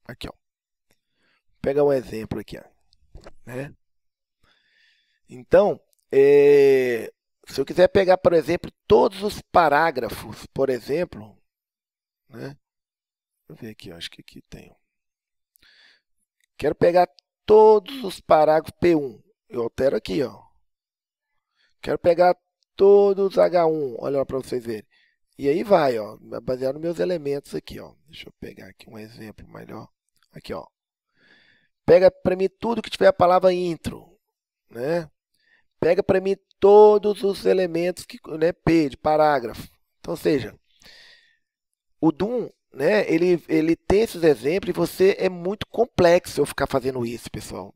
Aqui, ó. Vou pegar um exemplo aqui, ó. Né? Então, se eu quiser pegar, por exemplo, todos os parágrafos, por exemplo, né? Deixa eu ver aqui, ó, acho que aqui tem. Quero pegar todos os parágrafos P1. Eu altero aqui, ó. Quero pegar todos os H1, olha lá para vocês verem. E aí vai, ó, baseado nos meus elementos aqui, ó. Deixa eu pegar aqui um exemplo melhor. Aqui, ó. Pega para mim tudo que tiver a palavra intro, né? Pega para mim todos os elementos que, né, P de parágrafo. Então, ou seja, o DOM, né, ele tem esses exemplos e você é muito complexo eu ficar fazendo isso, pessoal.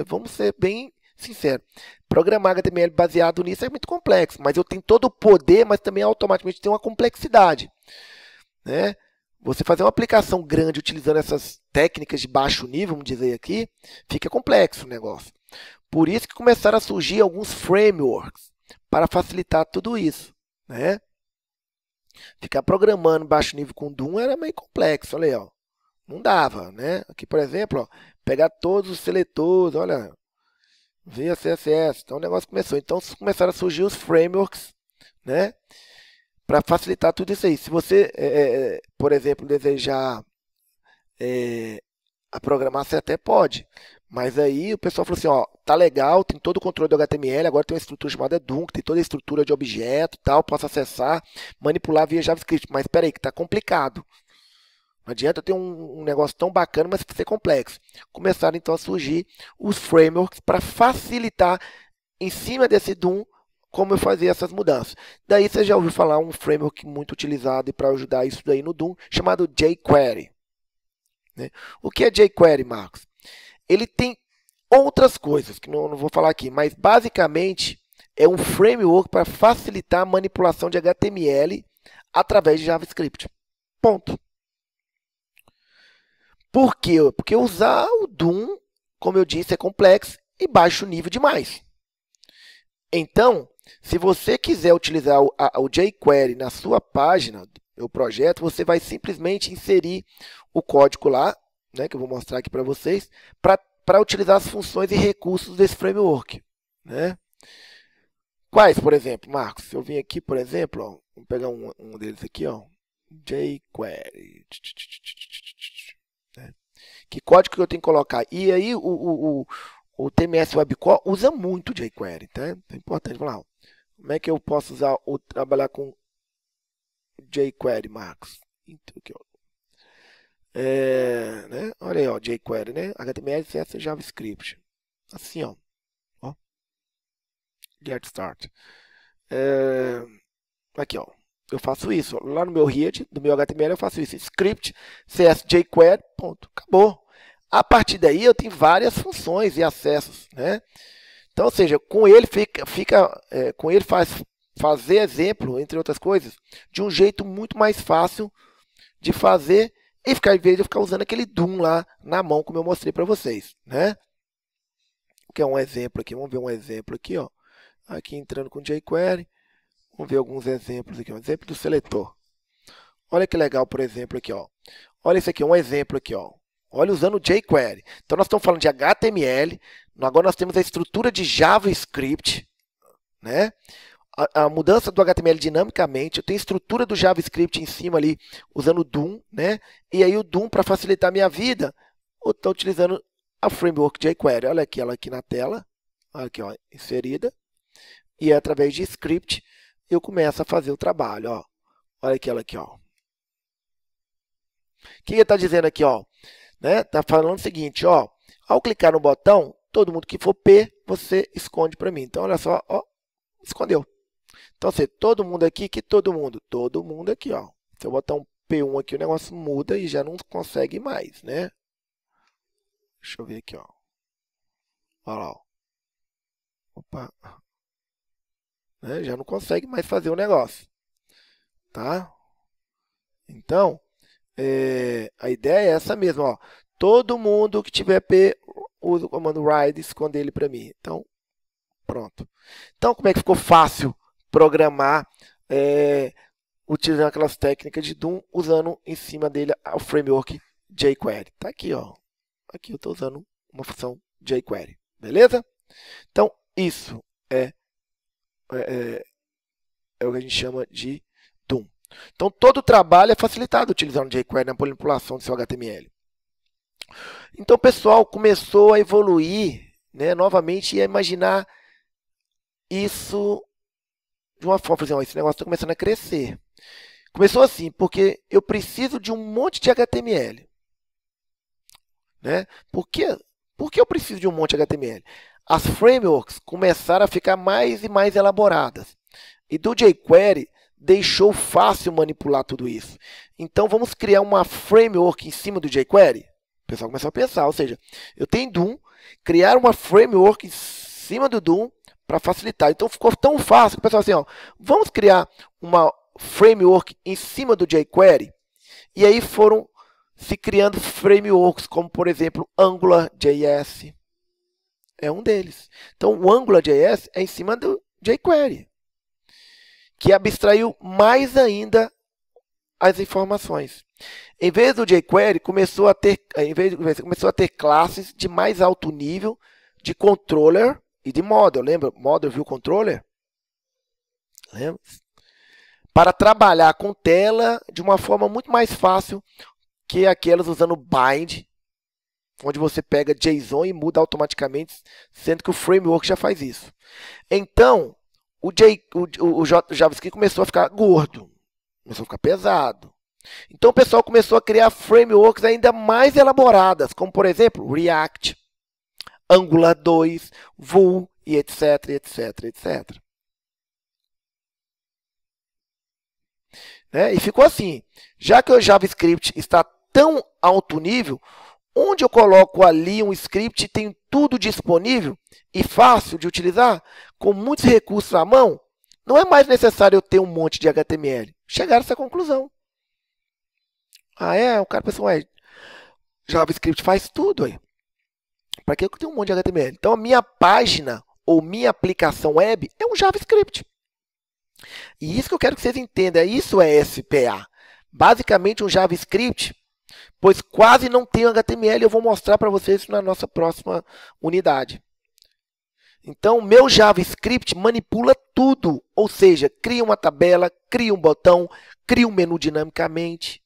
Vamos ser bem sinceros. Programar HTML baseado nisso é muito complexo, mas eu tenho todo o poder, mas também automaticamente tem uma complexidade, né? Você fazer uma aplicação grande utilizando essas técnicas de baixo nível, vamos dizer aqui, fica complexo o negócio. Por isso que começaram a surgir alguns frameworks para facilitar tudo isso, né? Ficar programando baixo nível com DOM era meio complexo, olha aí, ó. Não dava, né? Aqui, por exemplo, ó, pegar todos os seletores, olha, via CSS, então o negócio começou. Então começaram a surgir os frameworks, né? Para facilitar tudo isso aí. Se você, por exemplo, desejar a programar, você até pode. Mas aí o pessoal falou assim, ó, tá legal, tem todo o controle do HTML, agora tem uma estrutura chamada DOM, que tem toda a estrutura de objeto e tal, posso acessar, manipular via JavaScript. Mas espera aí, que tá complicado. Não adianta eu ter um negócio tão bacana, mas ser complexo. Começaram então a surgir os frameworks para facilitar em cima desse DOM como eu fazia essas mudanças. Daí você já ouviu falar um framework muito utilizado para ajudar isso daí no DOM, chamado jQuery. Né? O que é jQuery, Marcos? Ele tem outras coisas, que não vou falar aqui, mas basicamente é um framework para facilitar a manipulação de HTML através de JavaScript. Ponto. Por quê? Porque usar o DOM, como eu disse, é complexo e baixo nível demais. Então, se você quiser utilizar o jQuery na sua página, o projeto, você vai simplesmente inserir o código lá, né, que eu vou mostrar aqui para vocês, para utilizar as funções e recursos desse framework. Né? Quais, por exemplo, Marcos? Se eu vim aqui, por exemplo, ó, vamos pegar um deles aqui, ó. jQuery. Que código que eu tenho que colocar? E aí o TMS Web Core usa muito jQuery, tá? É importante. Vamos lá. Como é que eu posso usar ou trabalhar com jQuery, Marcos? Então, aqui, ó. Né? Olha aí, ó, jQuery, né? HTML, CSS, JavaScript. Assim, ó. Get Start. Aqui, ó. Eu faço isso. Lá no meu read, do meu HTML, eu faço isso. Script, CS, jQuery, ponto. Acabou. A partir daí, eu tenho várias funções e acessos, né? Então, ou seja, com ele com ele faz fazer exemplo, entre outras coisas, de um jeito muito mais fácil de fazer e ficar, em vez de eu ficar usando aquele DOM lá na mão, como eu mostrei para vocês, né? Que é um exemplo aqui. Vamos ver um exemplo aqui, ó. Aqui entrando com jQuery. Vamos ver alguns exemplos aqui. Um exemplo do seletor. Olha que legal, por exemplo, aqui, ó. Olha isso aqui, um exemplo aqui, ó. Olha, usando jQuery. Então, nós estamos falando de HTML. Agora, nós temos a estrutura de JavaScript, né? A mudança do HTML dinamicamente. Eu tenho a estrutura do JavaScript em cima ali, usando o DOM, né? E aí, o DOM, para facilitar a minha vida, eu estou utilizando a framework jQuery. Olha aqui, ela aqui na tela. Olha aqui, ó, inserida. E através de script, eu começo a fazer o trabalho, ó. Olha aqui, ela aqui, ó. O que ele está dizendo aqui, ó? Né? Tá falando o seguinte, ó. Ao clicar no botão, todo mundo que for P, você esconde para mim. Então, olha só, ó, escondeu. Então, assim, todo mundo aqui, que todo mundo aqui, ó. Se eu botar um P1 aqui, o negócio muda e já não consegue mais, né? Deixa eu ver aqui, ó. Olha lá, ó. Opa. Né? Já não consegue mais fazer o negócio, tá? Então, a ideia é essa mesmo, ó. Todo mundo que tiver P, usa o comando RIDE e esconde ele para mim. Então, pronto. Então, como é que ficou fácil programar utilizando aquelas técnicas de DOM, usando em cima dele o framework jQuery? Tá aqui, ó. Aqui eu estou usando uma função jQuery, beleza? Então, isso é o que a gente chama de DOM. Então, todo o trabalho é facilitado utilizando jQuery na manipulação do seu HTML. Então, o pessoal começou a evoluir, né, novamente, e a imaginar isso de uma forma, por exemplo, esse negócio está começando a crescer. Começou assim, porque eu preciso de um monte de HTML. Né? Por que eu preciso de um monte de HTML? As frameworks começaram a ficar mais e mais elaboradas. E do jQuery deixou fácil manipular tudo isso. Então, vamos criar uma framework em cima do jQuery? O pessoal começou a pensar, ou seja, eu tenho DOM, criar uma framework em cima do DOM para facilitar. Então, ficou tão fácil que o pessoal assim, ó, vamos criar uma framework em cima do jQuery? E aí foram se criando frameworks, como, por exemplo, AngularJS. É um deles. Então, o AngularJS é em cima do jQuery, que abstraiu mais ainda as informações. Em vez do jQuery, começou a ter classes de mais alto nível de controller e de model. Lembra? Model View Controller? Lembra? Para trabalhar com tela de uma forma muito mais fácil que aquelas usando bind, onde você pega JSON e muda automaticamente, sendo que o framework já faz isso. Então, o JavaScript começou a ficar gordo, começou a ficar pesado. Então, o pessoal começou a criar frameworks ainda mais elaboradas, como, por exemplo, React, Angular 2, Vue, e etc, etc, etc. Né? E ficou assim, já que o JavaScript está tão alto nível, onde eu coloco ali um script e tenho tudo disponível e fácil de utilizar, com muitos recursos à mão, não é mais necessário eu ter um monte de HTML. Chegaram a essa conclusão. O cara pensou, JavaScript faz tudo aí. Para que eu tenho um monte de HTML? Então, a minha página ou minha aplicação web é um JavaScript. E isso que eu quero que vocês entendam, isso é SPA. Basicamente, um JavaScript, pois quase não tem HTML, eu vou mostrar para vocês isso na nossa próxima unidade. Então, o meu JavaScript manipula tudo, ou seja, cria uma tabela, cria um botão, cria um menu dinamicamente.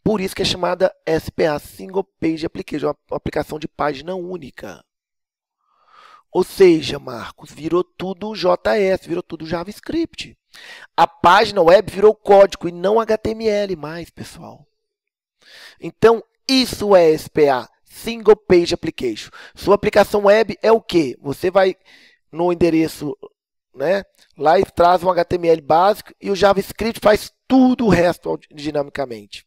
Por isso que é chamada SPA, Single Page Application, uma aplicação de página única. Ou seja, Marcos, virou tudo JS, virou tudo JavaScript. A página web virou código e não HTML mais, pessoal. Então, isso é SPA, Single Page Application. Sua aplicação web é o quê? Você vai no endereço, né, lá e traz um HTML básico e o JavaScript faz tudo o resto dinamicamente.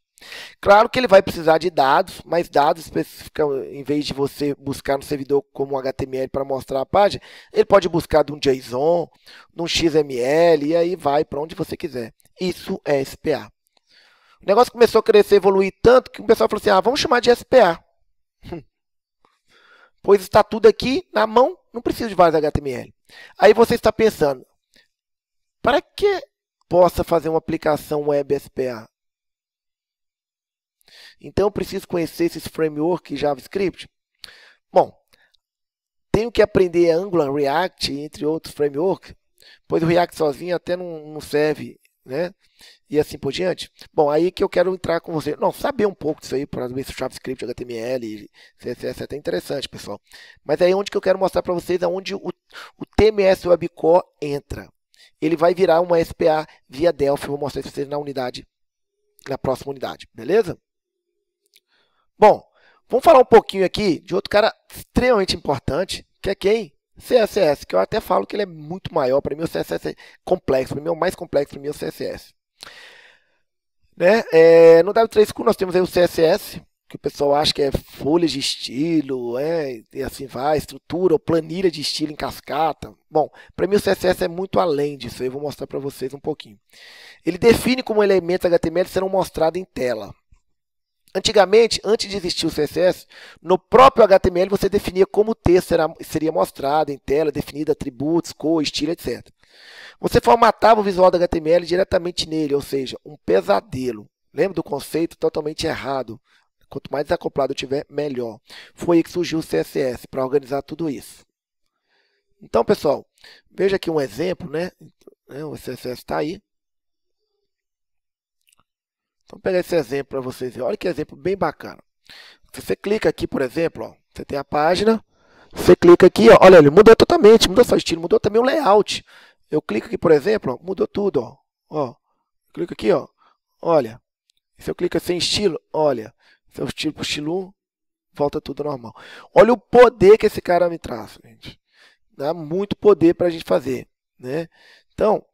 Claro que ele vai precisar de dados, mas dados específicos, em vez de você buscar no servidor como um HTML para mostrar a página, ele pode buscar de um JSON, de um XML, e aí vai para onde você quiser. Isso é SPA. O negócio começou a crescer, evoluir tanto, que o pessoal falou assim, vamos chamar de SPA. Pois está tudo aqui na mão, não preciso de vários HTML. Aí você está pensando, para que possa fazer uma aplicação web SPA? Então, eu preciso conhecer esses frameworks JavaScript? Bom, tenho que aprender Angular, React, entre outros frameworks, pois o React sozinho até não serve, né? E assim por diante. Bom, aí que eu quero entrar com você. Não, saber um pouco disso aí, para ver se o JavaScript, HTML, CSS é até interessante, pessoal. Mas aí onde que eu quero mostrar para vocês é onde o TMS Web Core entra. Ele vai virar uma SPA via Delphi. Eu vou mostrar isso para vocês na próxima unidade, beleza? Bom, vamos falar um pouquinho aqui de outro cara extremamente importante, que é quem? CSS, que eu até falo que ele é muito maior. Para mim o CSS é complexo, para mim é o mais complexo, para mim é o CSS. Né? No W3 School nós temos aí o CSS, que o pessoal acha que é folhas de estilo, e assim vai, estrutura ou planilha de estilo em cascata. Bom, para mim o CSS é muito além disso, eu vou mostrar para vocês um pouquinho. Ele define como elementos HTML serão mostrados em tela. Antigamente, antes de existir o CSS, no próprio HTML você definia como o texto seria mostrado em tela, definida atributos, cor, estilo, etc. Você formatava o visual do HTML diretamente nele, ou seja, um pesadelo. Lembra do conceito? Totalmente errado. Quanto mais desacoplado eu tiver, melhor. Foi aí que surgiu o CSS, para organizar tudo isso. Então, pessoal, veja aqui um exemplo, né? O CSS está aí. Vamos pegar esse exemplo para vocês verem. Olha que exemplo bem bacana. Se você clica aqui, por exemplo, você tem a página, você clica aqui, olha, ele mudou totalmente, mudou só o estilo, mudou também o layout. Eu clico aqui, por exemplo, mudou tudo, clico aqui, olha. Se eu clico sem estilo, olha, se eu estilo para estilo 1, volta tudo normal. Olha o poder que esse cara me traz, gente. Dá muito poder para a gente fazer, né? Então,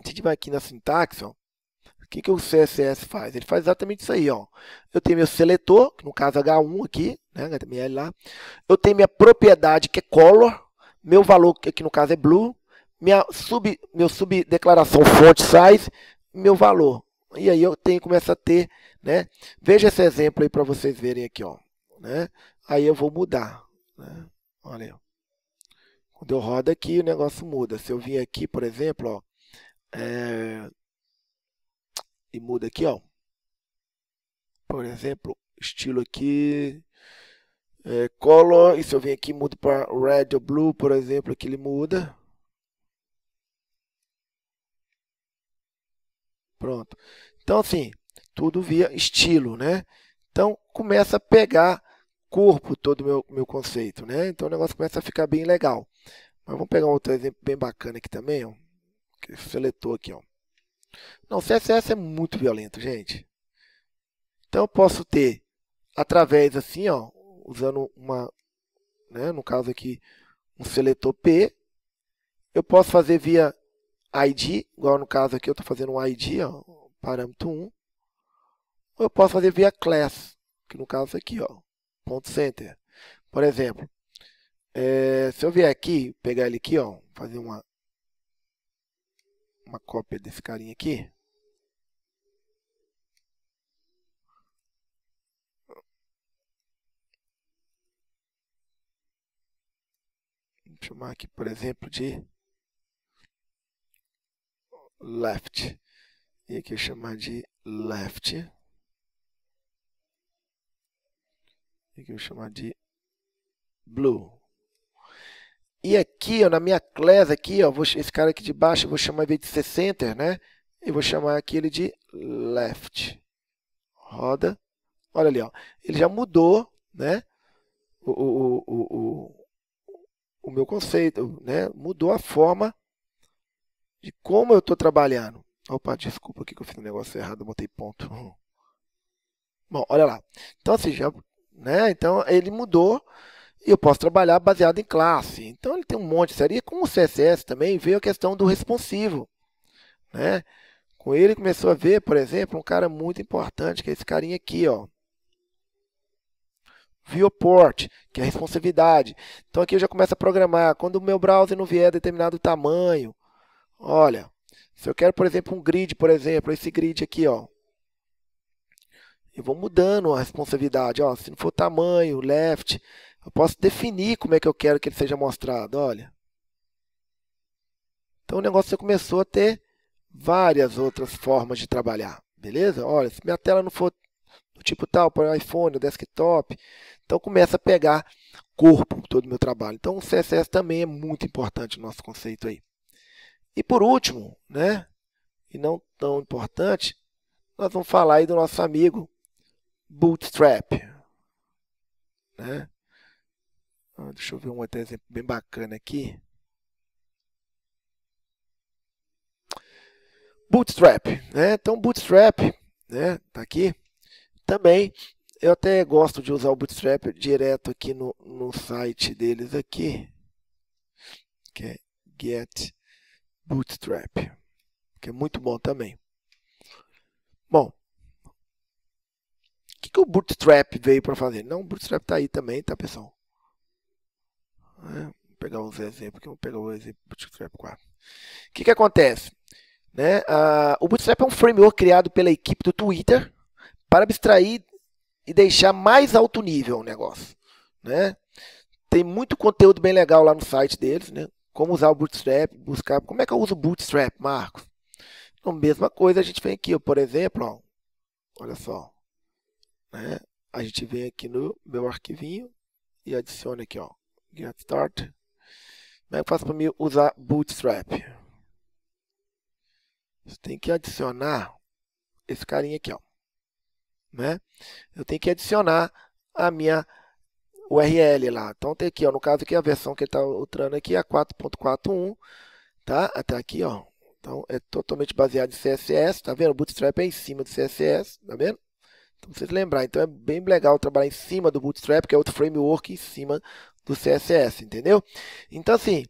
a gente vai aqui na sintaxe, o que o CSS faz? Ele faz exatamente isso aí, Eu tenho meu seletor, que no caso H1 aqui, né, HTML lá. Eu tenho minha propriedade, que é color. Meu valor, que aqui no caso é blue. Meu subdeclaração font size, meu valor. E aí eu começo a ter, né? Veja esse exemplo aí para vocês verem aqui, né? Aí eu vou mudar, né? Olha aí. Quando eu rodo aqui, o negócio muda. Se eu vir aqui, por exemplo, e muda aqui, por exemplo, estilo aqui, color, e se eu vir aqui mudo para red ou blue, por exemplo, aqui ele muda. Pronto. Então, assim, tudo via estilo, né? Então, começa a pegar corpo todo o meu conceito, né? Então, o negócio começa a ficar bem legal. Mas vamos pegar um outro exemplo bem bacana aqui também, que seletou aqui, Não, o CSS é muito violento, gente. Então, eu posso ter, através assim, usando né, no caso aqui, um seletor P, eu posso fazer via ID, igual no caso aqui eu estou fazendo um ID, parâmetro 1. Ou eu posso fazer via class, que no caso aqui, ponto center. Por exemplo, se eu vier aqui, pegar ele aqui, fazer uma cópia desse carinha aqui. Vou chamar aqui, por exemplo, de left. E aqui eu chamar de left. E aqui eu chamar de blue. E aqui, ó, na minha class aqui, ó, esse cara aqui de baixo, eu vou chamar, em vez de ser center, né? Eu vou chamar aqui ele de left. Roda. Olha ali, ó. Ele já mudou, né? O meu conceito, né? Mudou a forma de como eu estou trabalhando. Opa, desculpa aqui que eu fiz um negócio errado, eu botei ponto. Bom, olha lá. Então, assim, já, né? Então, ele mudou e eu posso trabalhar baseado em classe. Então, ele tem um monte. Seria com o CSS também, veio a questão do responsivo, né? Com ele começou a ver, por exemplo, um cara muito importante, que é esse carinha aqui, ó. Viewport, que é a responsividade. Então, aqui eu já começo a programar. Quando o meu browser não vier determinado tamanho, olha, se eu quero, por exemplo, um grid, por exemplo, esse grid aqui, ó. Eu vou mudando a responsividade, ó, se não for tamanho, left, eu posso definir como é que eu quero que ele seja mostrado, olha. Então o negócio já começou a ter várias outras formas de trabalhar, beleza? Olha, se minha tela não for do tipo tal, para iPhone, desktop, então começa a pegar corpo todo o meu trabalho. Então o CSS também é muito importante no nosso conceito aí. E por último, né, e não tão importante, nós vamos falar aí do nosso amigo Bootstrap, né? Deixa eu ver um outro exemplo bem bacana aqui. Bootstrap, né? Então Bootstrap, né, tá aqui. Também eu até gosto de usar o Bootstrap direto aqui no site deles aqui, que é Get Bootstrap, que é muito bom também. Bom, o que o Bootstrap veio para fazer? Não, o Bootstrap está aí também, tá, pessoal? Vou pegar uns exemplos aqui, vamos pegar o exemplo do Bootstrap 4. O que acontece? Né? O Bootstrap é um framework criado pela equipe do Twitter para abstrair e deixar mais alto nível o negócio, né? Tem muito conteúdo bem legal lá no site deles, né? Como usar o Bootstrap, buscar. Como é que eu uso o Bootstrap, Marcos? Então, mesma coisa a gente vem aqui, ó, por exemplo, ó, olha só, né? A gente vem aqui no meu arquivinho e adiciona aqui, ó, Get Start. Como é que eu faço para mim usar Bootstrap? Você tem que adicionar esse carinha aqui, ó, né? Eu tenho que adicionar a minha URL lá. Então tem aqui, ó, no caso aqui a versão que ele está ultrando aqui é a 4.41, tá? Até aqui, ó. Então é totalmente baseado em CSS, tá vendo? O Bootstrap é em cima do CSS, tá vendo? Então vocês lembrar, então é bem legal trabalhar em cima do Bootstrap, que é outro framework em cima do CSS, entendeu? Então assim,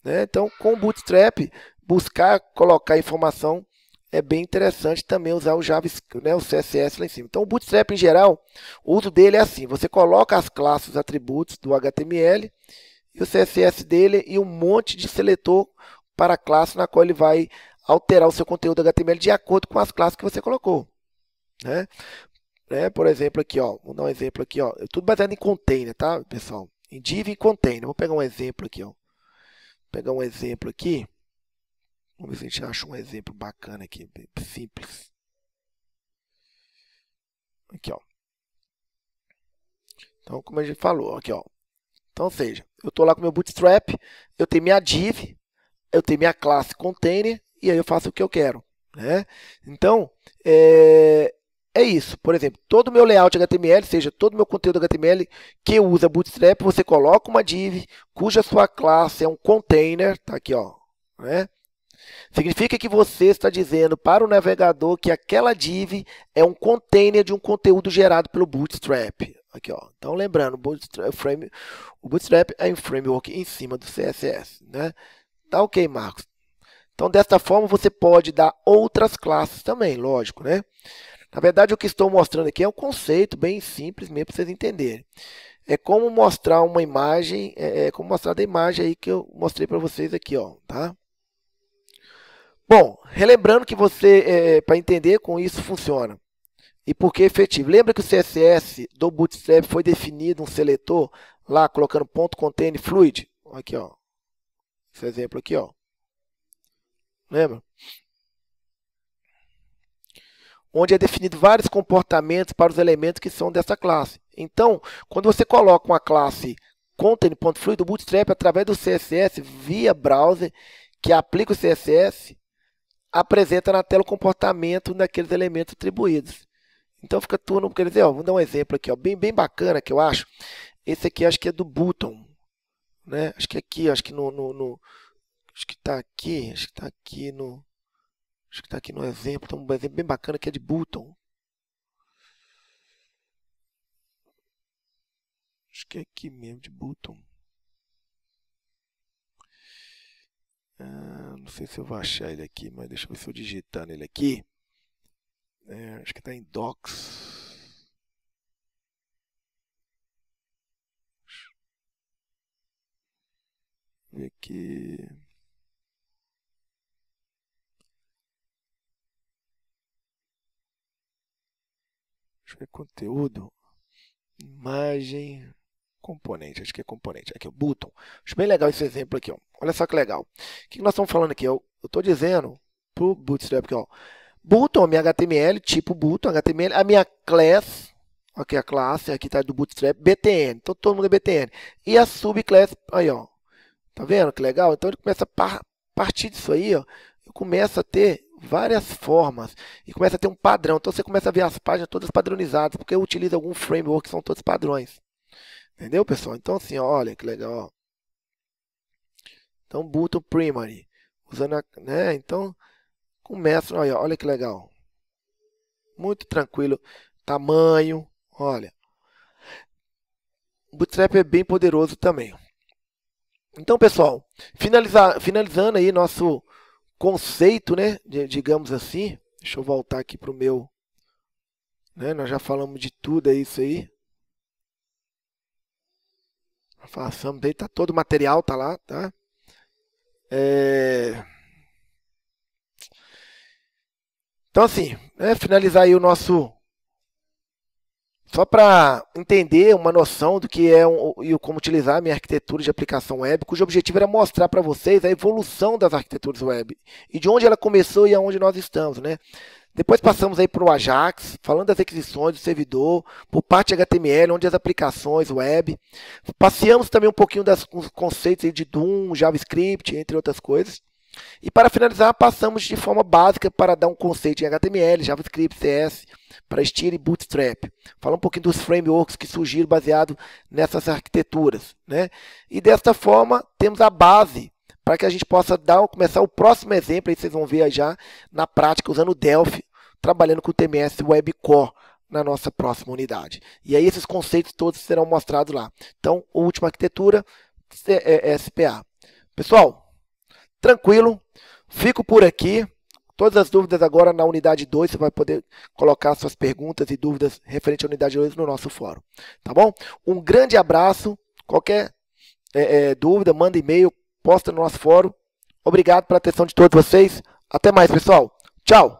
né? Então com o Bootstrap buscar colocar informação é bem interessante também usar o JavaScript, né, o CSS lá em cima. Então, o Bootstrap, em geral, o uso dele é assim. Você coloca as classes, os atributos do HTML e o CSS dele e um monte de seletor para a classe na qual ele vai alterar o seu conteúdo HTML de acordo com as classes que você colocou, né? Por exemplo, aqui, ó, vou dar um exemplo aqui, ó. É tudo baseado em container, tá, pessoal? Em div e container. Vou pegar um exemplo aqui, ó. Vou pegar um exemplo aqui. Vamos ver se a gente acha um exemplo bacana aqui, bem simples. Aqui, ó. Então, como a gente falou, aqui, ó. Então, ou seja, eu estou lá com meu Bootstrap, eu tenho minha div, eu tenho minha classe container, e aí eu faço o que eu quero, né? Então, é isso. Por exemplo, todo o meu layout HTML, seja todo o meu conteúdo HTML que usa Bootstrap, você coloca uma div cuja sua classe é um container, tá aqui, ó, né? Significa que você está dizendo para o navegador que aquela div é um container de um conteúdo gerado pelo Bootstrap. Aqui, ó. Então, lembrando, o Bootstrap é um framework em cima do CSS, né? Tá ok, Marcos? Então, desta forma, você pode dar outras classes também, lógico, né? Na verdade, o que estou mostrando aqui é um conceito bem simples mesmo para vocês entenderem. É como mostrar uma imagem, como mostrar da imagem aí que eu mostrei para vocês aqui, ó, tá? Bom, relembrando que você, para entender como isso funciona e por que é efetivo, lembra que o CSS do Bootstrap foi definido um seletor lá, colocando ponto contain fluid? Aqui, ó, esse exemplo aqui, ó. Lembra? Onde é definido vários comportamentos para os elementos que são dessa classe. Então, quando você coloca uma classe content.fluid do Bootstrap através do CSS via browser, que aplica o CSS, apresenta na tela o comportamento daqueles elementos atribuídos. Então fica tudo, quer dizer, ó, vou dar um exemplo aqui, ó, bem bacana que eu acho. Esse aqui acho que é do button, né? Acho que aqui, acho que acho que está aqui, acho que está aqui no exemplo, então um exemplo bem bacana que é de button. Acho que é aqui mesmo, de button. Não sei se eu vou achar ele aqui, mas deixa eu ver se eu digitar nele aqui. Acho que está em docs. Deixa eu ver aqui. Deixa eu ver conteúdo. Imagem. Componente, acho que é componente. Aqui, o button. Acho bem legal esse exemplo aqui, ó. Olha só que legal. O que nós estamos falando aqui? Eu estou dizendo para o Bootstrap aqui, ó. Button, minha HTML, tipo button, HTML, a minha class, aqui a classe, aqui está do Bootstrap, BTN. Então todo mundo é BTN. E a subclass, aí, ó. Tá vendo que legal? Então ele começa a partir disso aí, ó. Eu começo a ter várias formas e começa a ter um padrão. Então você começa a ver as páginas todas padronizadas, porque eu utilizo algum framework que são todos padrões. Entendeu, pessoal? Então, assim, ó, olha que legal. Ó. Então, button primary. Usando a, né? Então, começa, olha que legal. Muito tranquilo. Tamanho, olha. O Bootstrap é bem poderoso também. Então, pessoal, finalizando aí nosso conceito, né? Digamos assim. Deixa eu voltar aqui para o meu. Né? Nós já falamos de tudo, é isso aí. Façamos aí, tá todo o material, tá lá, tá? Então, assim, né, finalizar aí o nosso... Só para entender uma noção do que é e como utilizar a minha arquitetura de aplicação web, cujo objetivo era mostrar para vocês a evolução das arquiteturas web e de onde ela começou e aonde nós estamos, né? Depois passamos aí para o Ajax, falando das aquisições do servidor, por parte HTML, onde as aplicações web. Passeamos também um pouquinho dos conceitos aí de Doom, JavaScript, entre outras coisas. E para finalizar, passamos de forma básica para dar um conceito em HTML, JavaScript, CS, para estilo e Bootstrap. Falar um pouquinho dos frameworks que surgiram baseado nessas arquiteturas, né? E desta forma, temos a base para que a gente possa começar o próximo exemplo, aí vocês vão ver aí já na prática, usando o Delphi, trabalhando com o TMS Web Core na nossa próxima unidade. E aí esses conceitos todos serão mostrados lá. Então, a última arquitetura, SPA. Pessoal, tranquilo, fico por aqui. Todas as dúvidas agora na unidade 2, você vai poder colocar suas perguntas e dúvidas referente à unidade 2 no nosso fórum. Tá bom? Um grande abraço. Qualquer dúvida, manda e-mail, posta no nosso fórum. Obrigado pela atenção de todos vocês. Até mais, pessoal. Tchau!